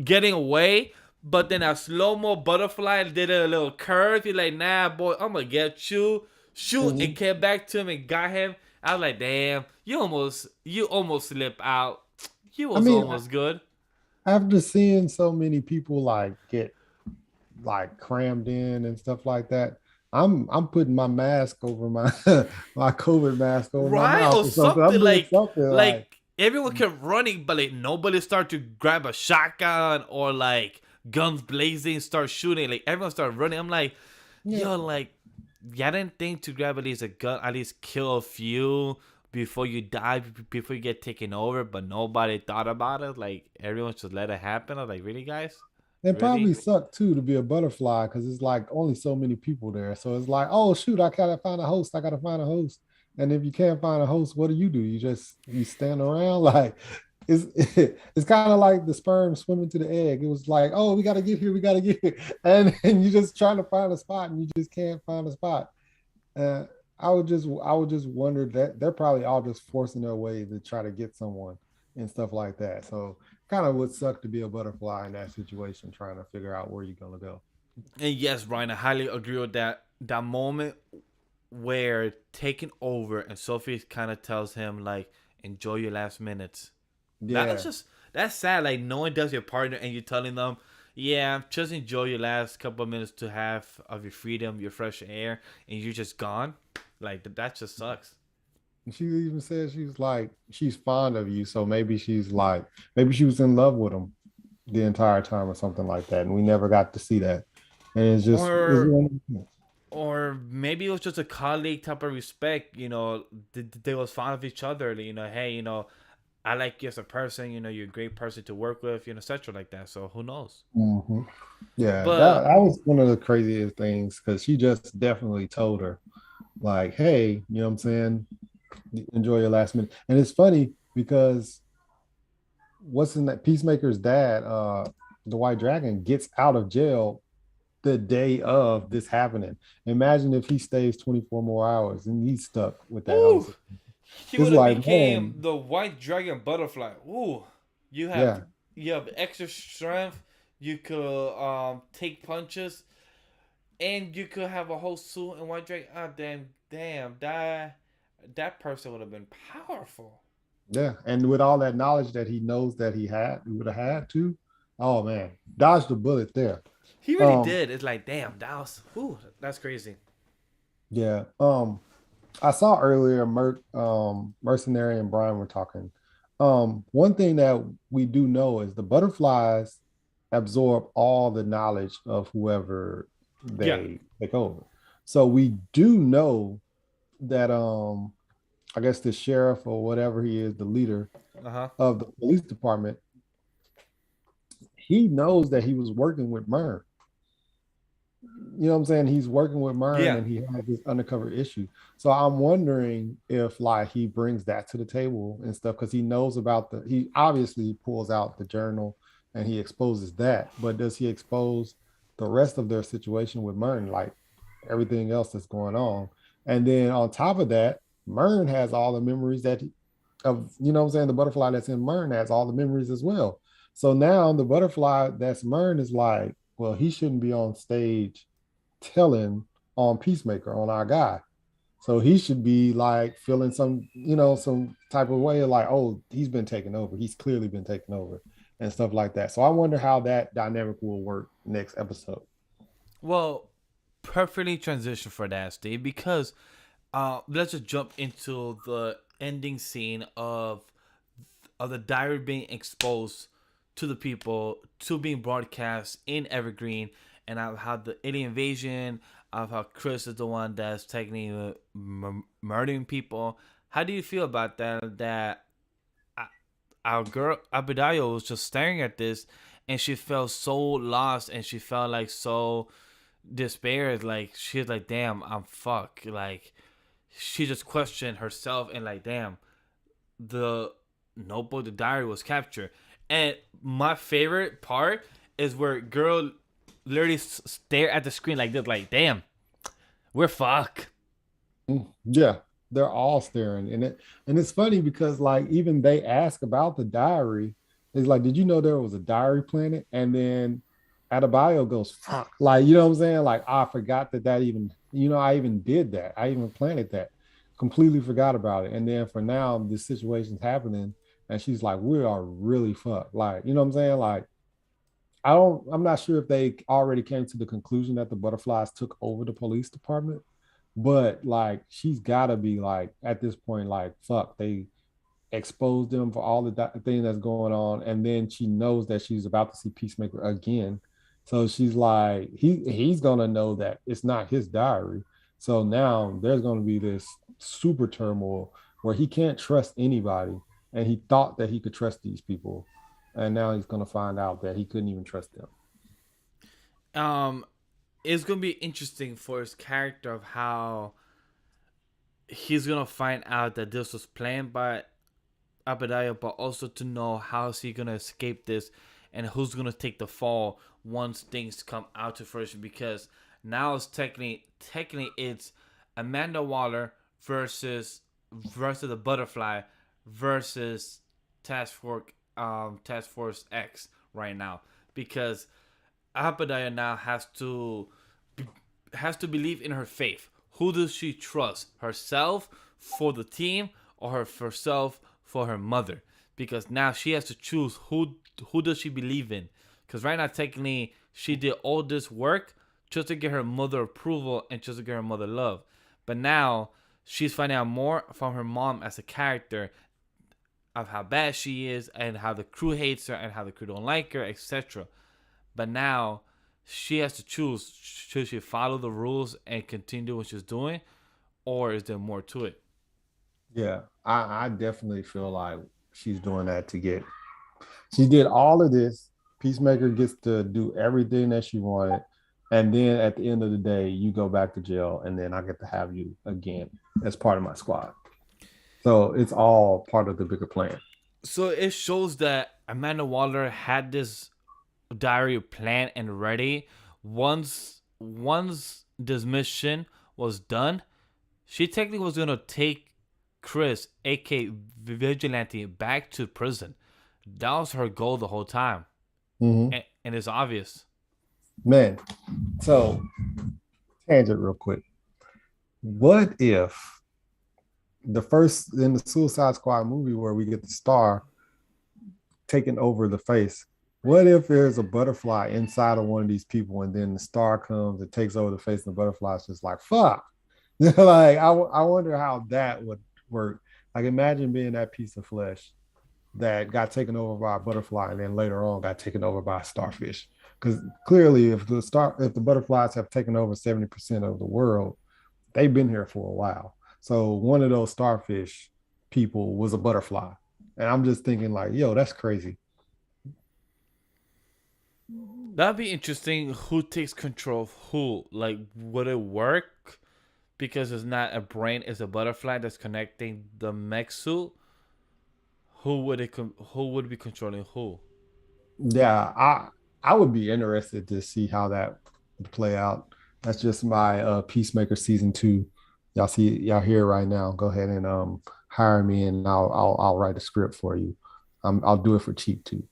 getting away. But then a slow mo butterfly did a little curve. He's like, nah, boy, I'm gonna get you. Shoot, and Mhm. came back to him and got him. I was like, damn, you almost slip out. You I was mean, almost good. after seeing so many people like get like crammed in and stuff like that, I'm putting my mask over my my COVID mask over my Right? mouth Or or something. something I'm doing something like like everyone kept running, but like nobody started to grab a shotgun or like guns blazing, start shooting. Like everyone started running. I'm like, yeah. yo, like, y'all didn't think to grab at least a gun, at least kill a few before you die, before you get taken over, but nobody thought about it. Like everyone just let it happen. I'm like, really, guys? It Really? probably sucked too to be a butterfly because it's like only so many people there. So it's like, oh shoot, I gotta find a host. I gotta find a host. And if you can't find a host, what do? You stand around like it's it's kind of like the sperm swimming to the egg. It was like, oh, we gotta get here, we gotta get here, and you just trying to find a spot and you just can't find a spot. Uh, I would just wonder that they're probably all just forcing their way to try to get someone and stuff like that. So kind of would suck to be a butterfly in that situation, trying to figure out where you're gonna go. And yes, Brian, I highly agree with that. That moment where taking over and Sophie kind of tells him like, enjoy your last minutes. That's Yeah. just that's sad. Like no one does your partner and you're telling them, yeah, just enjoy your last couple of minutes to have of your freedom, your fresh air, and you're just gone. Like that just sucks. And she even said she's like she's fond of you, so maybe she's like maybe she was in love with him the entire time or something like that, and we never got to see that. And it's Or one of or maybe it was just a colleague type of respect. They was fond of each other. Hey, I like you as a person. You're a great person to work with. Etc. Like that. So who knows? Mhm. Yeah, But that was one of the craziest things because she just definitely told her like, hey, you know what I'm saying? Enjoy your last minute. And it's funny because what's in that Peacemaker's dad, the White Dragon, gets out of jail the day of this happening. Imagine if he stays 24 more hours and he's stuck with that whole ooh, situation. he It's would have like, became man, the white dragon butterfly. Ooh, you have yeah, you have extra strength. You could take punches, and you could have a whole suit and white dragon. Ah, damn, that person would have been powerful. yeah. And with all that knowledge that he knows that he would have had to, oh man, dodged the bullet there. He really Um, did. It's like, damn, that's crazy. yeah. I saw earlier Mercenary and Brian were talking. One thing that we do know is the butterflies absorb all the knowledge of whoever Yeah. they take over. So we do know that I guess the sheriff or whatever he is, the leader Uh huh. of the police department, he knows that he was working with Mern. You know what I'm saying? He's working with Mern Yeah. and he has this undercover issue. So I'm wondering if like he brings that to the table and stuff because he knows about he obviously pulls out the journal and he exposes that, but does he expose the rest of their situation with Mern, like everything else that's going on? And then on top of that, Mern has all the memories of, you know what I'm saying? The butterfly that's in Mern has all the memories as well. So now the butterfly that's Mern is like, well, he shouldn't be on stage telling on Peacemaker, on our guy. So he should be like feeling some type of way like, oh, he's been taken over. He's clearly been taken over and stuff like that. So I wonder how that dynamic will work next episode. Well, perfectly transition for that, Steve, because let's just jump into the ending scene of the diary being exposed to the people, to being broadcast in Evergreen, and how the alien invasion, of how Chris is the one that's technically murdering people. How do you feel about that? That our girl Abidayo was just staring at this, and she felt so lost, and she felt like so despaired. Like she's like, "Damn, I'm fucked." Like she just questioned herself, and like, "Damn, the notebook, the diary was captured." And my favorite part is where girl literally stare at the screen like this, like, "Damn, we're fucked." Yeah, they're all staring, and it's funny because like even they ask about the diary. It's like, did you know there was a diary planet? And then Adebayo goes, "Fuck!" Like you know what I'm saying? Like I forgot that even I even did that. I even planted that. Completely forgot about it. And then for now, this situation's happening, and she's like, "We are really fucked." Like you know what I'm saying? Like I'm not sure if they already came to the conclusion that the butterflies took over the police department, but like she's gotta be like at this point, like fuck, they exposed them for all the thing that's going on, and then she knows that she's about to see Peacemaker again. So she's like, he's gonna know that it's not his diary. So now there's gonna be this super turmoil where he can't trust anybody, and he thought that he could trust these people, and now he's gonna find out that he couldn't even trust them. Um, it's gonna be interesting for his character of how he's gonna find out that this was planned by Abadiah, but also to know how is he gonna escape this, and who's gonna take the fall once things come out to fruition. Because now it's technically it's Amanda Waller versus the Butterfly versus Task Force X right now, because Abadiah now has to believe in her faith. Who does she trust? Herself for the team, or herself for her mother? Because now she has to choose who does she believe in. Because right now, technically, she did all this work just to get her mother approval and just to get her mother love. But now she's finding out more from her mom as a character of how bad she is and how the crew hates her and how the crew don't like her, etc. But now she has to choose: should she follow the rules and continue what she's doing, or is there more to it? Yeah, I definitely feel like she's doing that to get. She did all of this. Peacemaker gets to do everything that she wanted, and then at the end of the day, you go back to jail, and then I get to have you again as part of my squad. So it's all part of the bigger plan. So it shows that Amanda Waller had this diary planned and ready. Once this mission was done, she technically was gonna take Chris, aka Vigilante, back to prison. That was her goal the whole time, Mm-hmm. and it's obvious. Man, so tangent real quick. What if the first in the Suicide Squad movie where we get the star taking over the face? What if there's a butterfly inside of one of these people, and then the star comes and takes over the face, and the butterfly's just like fuck? Like I wonder how that would work. Like imagine being that piece of flesh that got taken over by a butterfly, and then later on got taken over by a starfish. Because clearly, if the butterflies have taken over 70% of the world, they've been here for a while. So one of those starfish people was a butterfly, and I'm just thinking like, yo, that's crazy. That'd be interesting. Who takes control of who? Like, would it work? Because it's not a brain; it's a butterfly that's connecting the mech suit. Who would be controlling who? Yeah, I would be interested to see how that would play out. That's just my Peacemaker season 2. Y'all here right now. Go ahead and hire me, and I'll write a script for you. I'll do it for cheap too.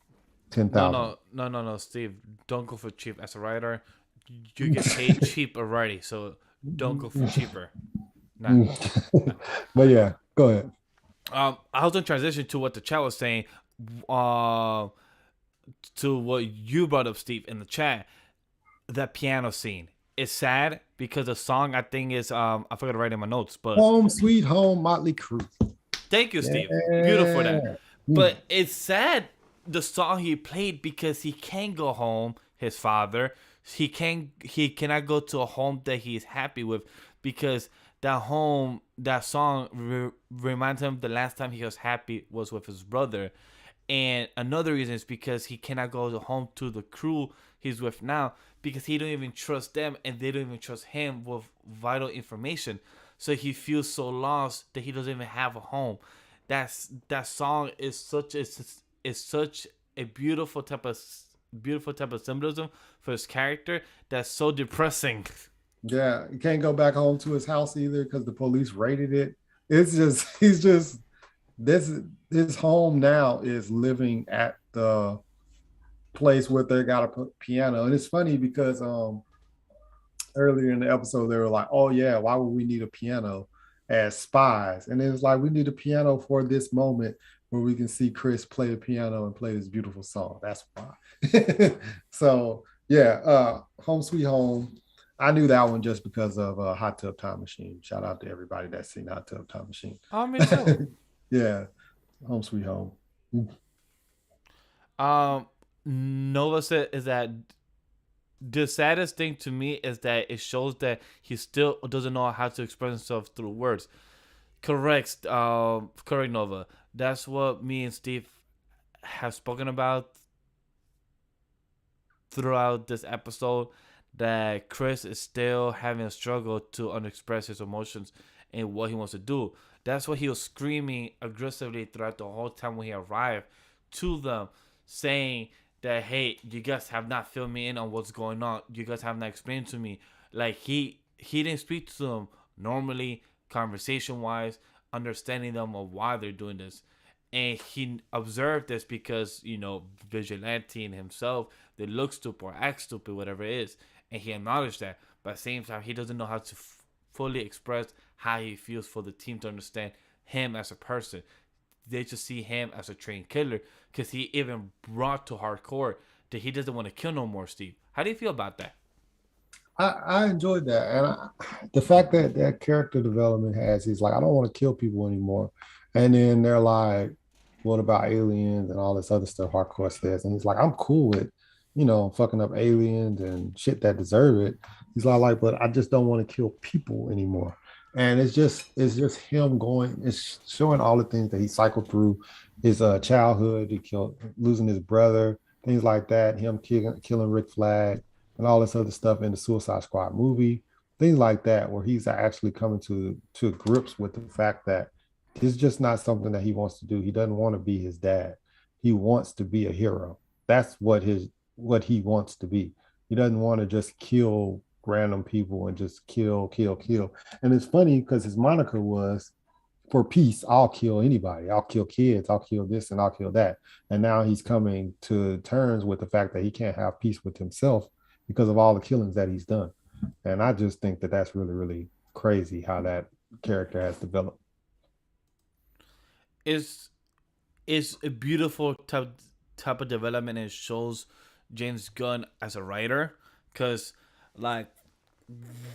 ten No, thousand. no, no, no, no, Steve. Don't go for cheap as a writer. You get paid cheap already, so don't go for cheaper. Nah. But yeah, go ahead. I was gonna transition to what the chat was saying. Uh, to what you brought up, Steve, in the chat. That piano scene is sad because the song I think is I forgot to write in my notes, but Home Sweet Home, Motley Crue. thank you, Steve. Beautiful that. Yeah. Mm. But it's sad the song he played because he can't go home, his father. he cannot go to a home that he's happy with, because that song reminds him the last time he was happy was with his brother. And another reason is because he cannot go home to the crew he's with now, because he don't even trust them and they don't even trust him with vital information. So he feels so lost that he doesn't even have a home. That song is such a beautiful type of symbolism for his character that's so depressing. Yeah, he can't go back home to his house either because the police raided it. It's just he's just this his home now is living at the place where they got a piano. And it's funny because earlier in the episode they were like, oh yeah, why would we need a piano as spies? And it was like, we need a piano for this moment where we can see Chris play the piano and play this beautiful song. That's why. So yeah, Home Sweet Home. I knew that one just because of Hot Tub Time Machine. Shout out to everybody that's seen Hot Tub Time Machine. Oh, me too. Yeah, Home Sweet Home. Nova said is that the saddest thing to me is that it shows that he still doesn't know how to express himself through words. Correct, correct, Nova. That's what me and Steve have spoken about throughout this episode. That Chris is still having a struggle to unexpress his emotions and what he wants to do. That's what he was screaming aggressively throughout the whole time when he arrived to them, saying that, hey, you guys have not filled me in on what's going on. You guys have not explained to me. Like he didn't speak to them normally, conversation wise, understanding them of why they're doing this. And he observed this because, vigilante in himself, they look stupid or act stupid, whatever it is. And he acknowledged that. But at the same time, he doesn't know how to fully express how he feels for the team to understand him as a person. They just see him as a trained killer, because he even brought to hardcore that he doesn't want to kill no more, Steve. How do you feel about that? I enjoyed that, and the fact that that character development he's like, I don't want to kill people anymore, and then they're like, what about aliens and all this other stuff? Hardcore says, and he's like, I'm cool with, fucking up aliens and shit that deserve it. He's like, but I just don't want to kill people anymore. And it's just him going. It's showing all the things that he cycled through his childhood. He killed, losing his brother, things like that. Him killing Rick Flag and all this other stuff in the Suicide Squad movie, things like that, where he's actually coming to grips with the fact that it's just not something that he wants to do. He doesn't want to be his dad. He wants to be a hero. That's what he wants to be. He doesn't want to just kill random people and just kill, kill, kill. And it's funny because his moniker was, for peace, I'll kill anybody. I'll kill kids. I'll kill this and I'll kill that. And now he's coming to terms with the fact that he can't have peace with himself because of all the killings that he's done. And I just think that that's really, really crazy how that character has developed. It's a beautiful type of development, and it shows James Gunn as a writer, because like,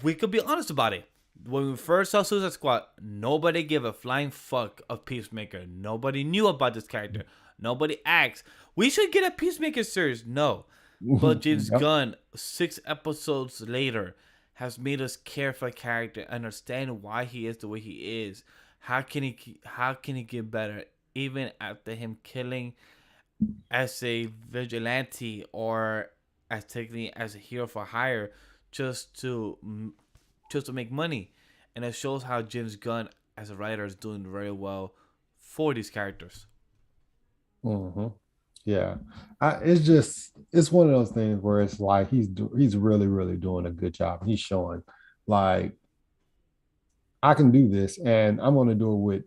we could be honest about it. When we first saw Suicide Squad, nobody gave a flying fuck of Peacemaker. Nobody knew about this character. Nobody asked, we should get a Peacemaker series. No. But James Gunn, 6 episodes later, has made us care for a character, understand why he is the way he is. How can he get better, even after him killing as a vigilante or as technically as a hero for hire, just to make money. And it shows how James Gunn as a writer is doing very well for these characters. Mm-hmm. Yeah, it's one of those things where it's like he's really, really doing a good job. He's showing like, I can do this, and I'm going to do it with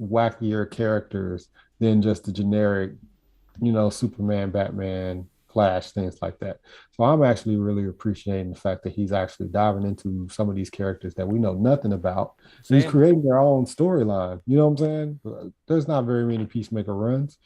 wackier characters than just the generic, Superman, Batman, Flash, things like that. So I'm actually really appreciating the fact that he's actually diving into some of these characters that we know nothing about. He's creating their own storyline. You know what I'm saying? There's not very many Peacemaker runs.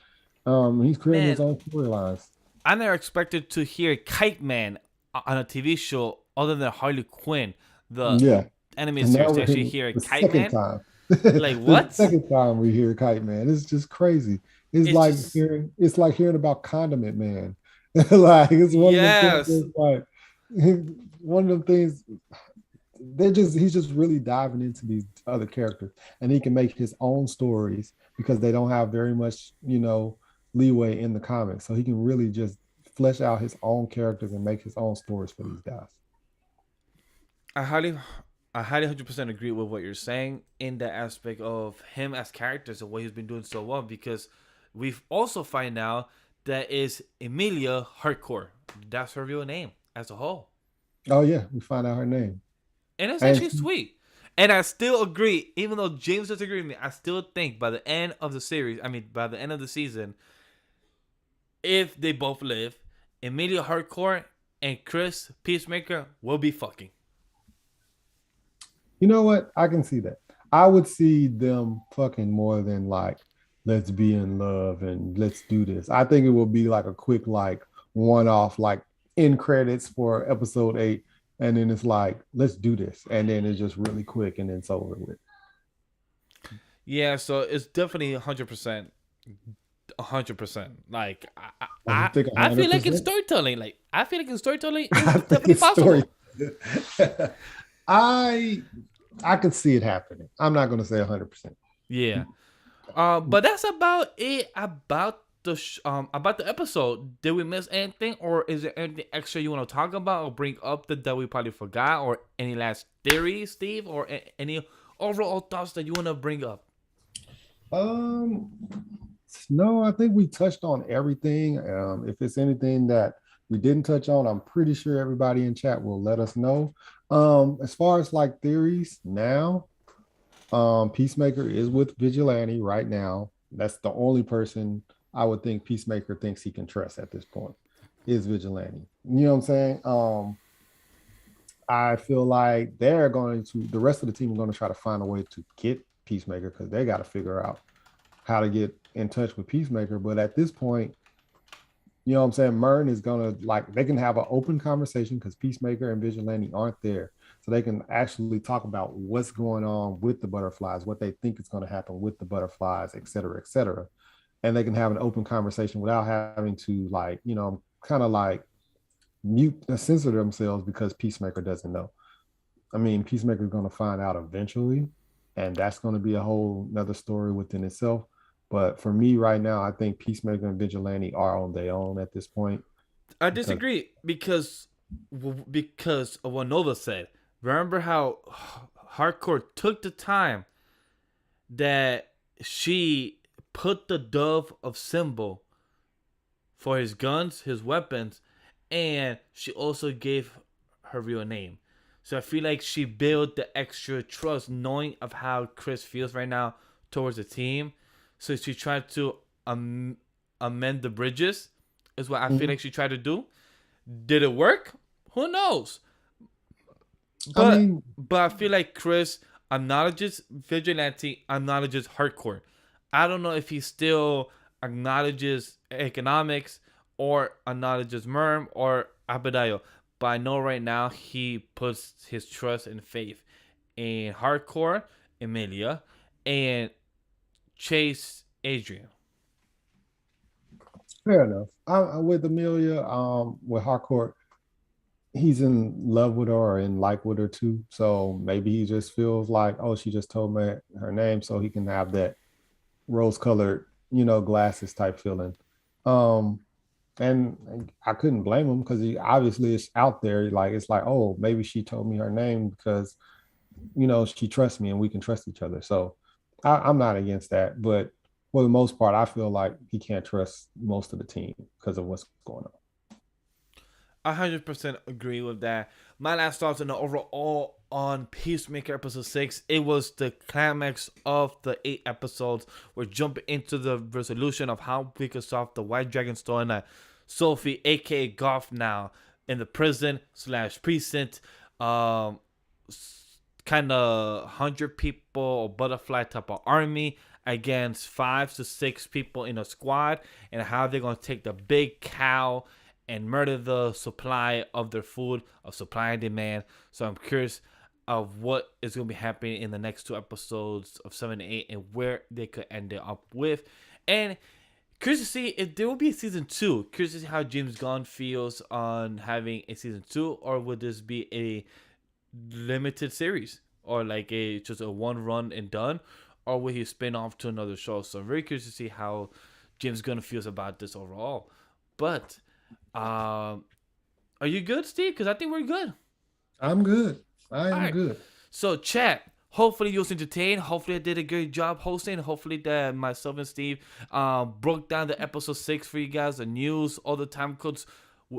He's creating his own storylines. I never expected to hear Kite Man on a TV show other than Harley Quinn, the anime series. To actually hear Kite Man. Time. Like what? The second time we hear Kite Man, it's just crazy. It's like hearing about Condiment Man. Like it's one of the things like, one of the things he's just really diving into these other characters, and he can make his own stories because they don't have very much, leeway in the comics. So he can really just flesh out his own characters and make his own stories for these guys. I highly, I highly 100% agree with what you're saying in the aspect of him as characters and what he's been doing so well. Because we've also find out that is Emilia Hardcore. That's her real name as a whole, Oh yeah, we find out her name. and it's And actually sweet. And I still agree, even though James disagrees with me, I still think by the end of the series, I mean by the end of the season, if they both live, Emilia Hardcore and Chris Peacemaker will be fucking. you know what? I can see that. I would see them fucking more than like, let's be in love and let's do this. I think it will be like a quick, like, one off, like, end credits for episode 8. And then it's like, let's do this. And then it's just really quick and then it's over with. Yeah, so it's definitely 100%. 100%. Like Oh, you think I feel like it's 100%? storytelling. Like I feel like in storytelling, I it's think definitely it's story. possible. I I could see it happening. I'm not going to say 100%. Yeah. But that's about it about the episode. Did we miss anything, or is there anything extra you want to talk about or bring up that we probably forgot, or any last theories, Steve, or any overall thoughts that you want to bring up? Um, no, I think we touched on everything. If it's anything that we didn't touch on, I'm pretty sure everybody in chat will let us know. As far as like theories now, Peacemaker is with Vigilante right now. That's the only person I would think Peacemaker thinks he can trust at this point is Vigilante. You know what I'm saying? I feel like the rest of the team are going to try to find a way to get Peacemaker because they got to figure out how to get in touch with Peacemaker. But at this point, you know what I'm saying? Mern is gonna like they can have an open conversation because Peacemaker and Vigilante aren't there. So they can actually talk about what's going on with the butterflies, what they think is going to happen with the butterflies, et cetera, et cetera. And they can have an open conversation without having to like, kind of like mute censor themselves because Peacemaker doesn't know. I mean, Peacemaker is going to find out eventually, and that's going to be a whole another story within itself. But for me right now, I think Peacemaker and Vigilante are on their own at this point I because disagree because of what Nova said. Remember how Hardcore took the time that she put the dove of symbol for his guns, his weapons, and she also gave her real name. So I feel like she built the extra trust, knowing of how Chris feels right now towards the team. So she tried to amend the bridges, is what I feel Mhm. like she tried to do. Did it work? Who knows? I But mean, but I feel like Chris acknowledges Vigilante, acknowledges Hardcore. I don't know if he still acknowledges economics or acknowledges Merm or Abadayo. But I know right now he puts his trust and faith in Hardcore, Emilia, and Chase Adrian. fair enough. I'm with Amelia, with Harcourt, he's in love with her or in like with her too. So maybe he just feels like, oh, she just told me her name, so he can have that rose-colored, glasses type feeling. Um, and I couldn't blame him because he obviously is out there. Like it's like, oh, maybe she told me her name because she trusts me and we can trust each other. So I'm not against that, but for the most part, I feel like he can't trust most of the team because of what's going on. 100% agree with that. My last thoughts on the overall on Peacemaker episode 6. It was the climax of the 8 episodes. We're jumping into the resolution of how we could solve the White Dragon storyline. Sophie, aka Goff, now in the prison slash precinct. Um, Kind of 100 people or butterfly type of army against 5 to 6 people in a squad, and how they're gonna take the big cow and murder the supply of their food, of supply and demand. So I'm curious of what is going to be happening in the next 2 episodes of 7 and 8 and where they could end it up with. And Curious to see if there will be a season 2. Curious to see how James Gunn feels on having a season 2, or would this be a limited series, or like a just a one run and done, or will he spin off to another show? So I'm very curious to see how James Gunn feels about this overall. But are you good, Steve? Because I think we're good. I'm good. I All am right. good. So chat. Hopefully you was entertained. Hopefully I did a great job hosting. Hopefully that myself and Steve broke down the episode 6 for you guys, the news, all the time codes.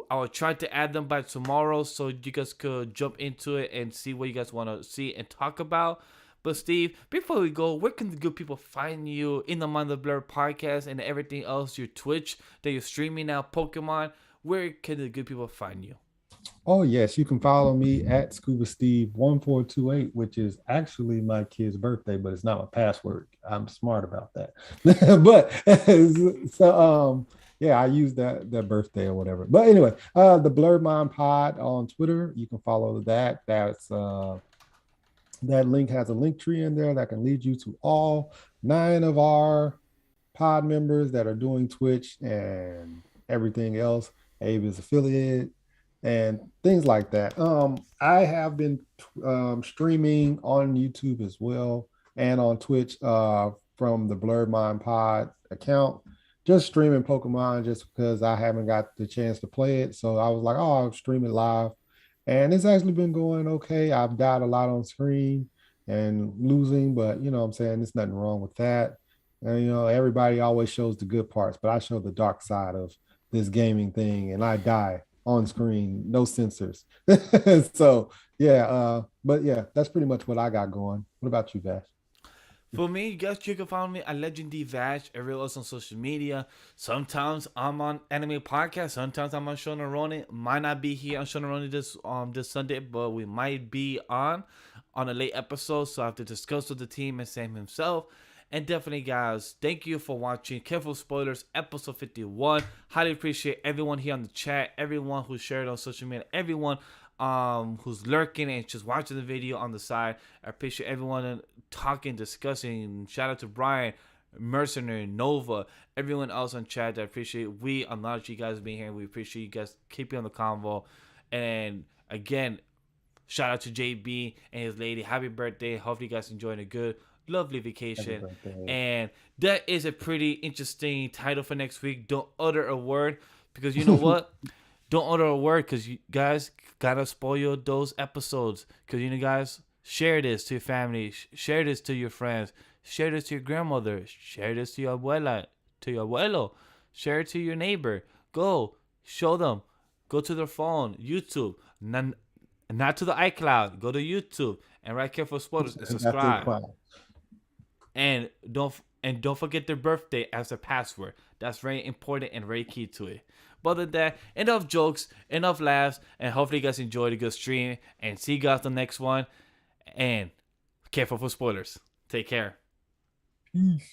I'll try to add them by tomorrow so you guys could jump into it and see what you guys want to see and talk about. But Steve, before we go, where can the good people find you in the Mind of Blerd podcast and everything else, your Twitch that you're streaming now, Pokemon? Where can the good people find you? Oh, yes. You can follow me at Scuba Steve 1428, which is actually my kid's birthday, but it's not my password. I'm smart about that. But yeah, I use that birthday or whatever. But anyway, the Blerd Mind Pod on Twitter, you can follow that. That link has a link tree in there that can lead you to all 9 of our pod members that are doing Twitch and everything else. Abe is affiliated and things like that. I have been streaming on YouTube as well and on Twitch from the Blerd Mind Pod account, just streaming Pokemon just because I haven't got the chance to play it. So I was like, oh, I'll stream it live. And it's actually been going okay. I've died a lot on screen and losing, but you know what I'm saying? There's nothing wrong with that. And you know, everybody always shows the good parts, but I show the dark side of this gaming thing and I die on screen, no censors. So yeah, but yeah, that's pretty much what I got going. What about you, Vash? For me, you guys, you can follow me at Legendary Vash everywhere else on social media. Sometimes I'm on Anime Podcast. Sometimes I'm on Shonaroni. Might not be here on Shonaroni this Sunday, but we might be on a late episode. So I have to discuss with the team and Sam himself. And definitely, guys, thank you for watching Careful Spoilers, episode 51. Highly appreciate everyone here on the chat, everyone who shared on social media, everyone who's lurking and just watching the video on the side. I appreciate everyone talking, discussing. Shout out to Brian, Mercenary, Nova, everyone else on chat. I appreciate. We acknowledge you guys being here. We appreciate you guys keeping on the convo. And again, shout out to JB and his lady. Happy birthday. Hopefully you guys enjoying a good, lovely vacation. And that is a pretty interesting title for next week. Don't utter a word, because you know what? Don't utter a word, because you guys gotta spoil those episodes. Because you know, guys, share this to your family, share this to your friends, share this to your grandmother, share this to your abuela, to your abuelo, share it to your neighbor. Go show them. Go to their phone, YouTube, not to the iCloud. Go to YouTube and write Careful Spoilers and subscribe. And don't forget their birthday as a password. That's very important and very key to it. But other than that, enough jokes, enough laughs, and hopefully you guys enjoyed a good stream. And see you guys on the next one. And careful for spoilers. Take care. Peace.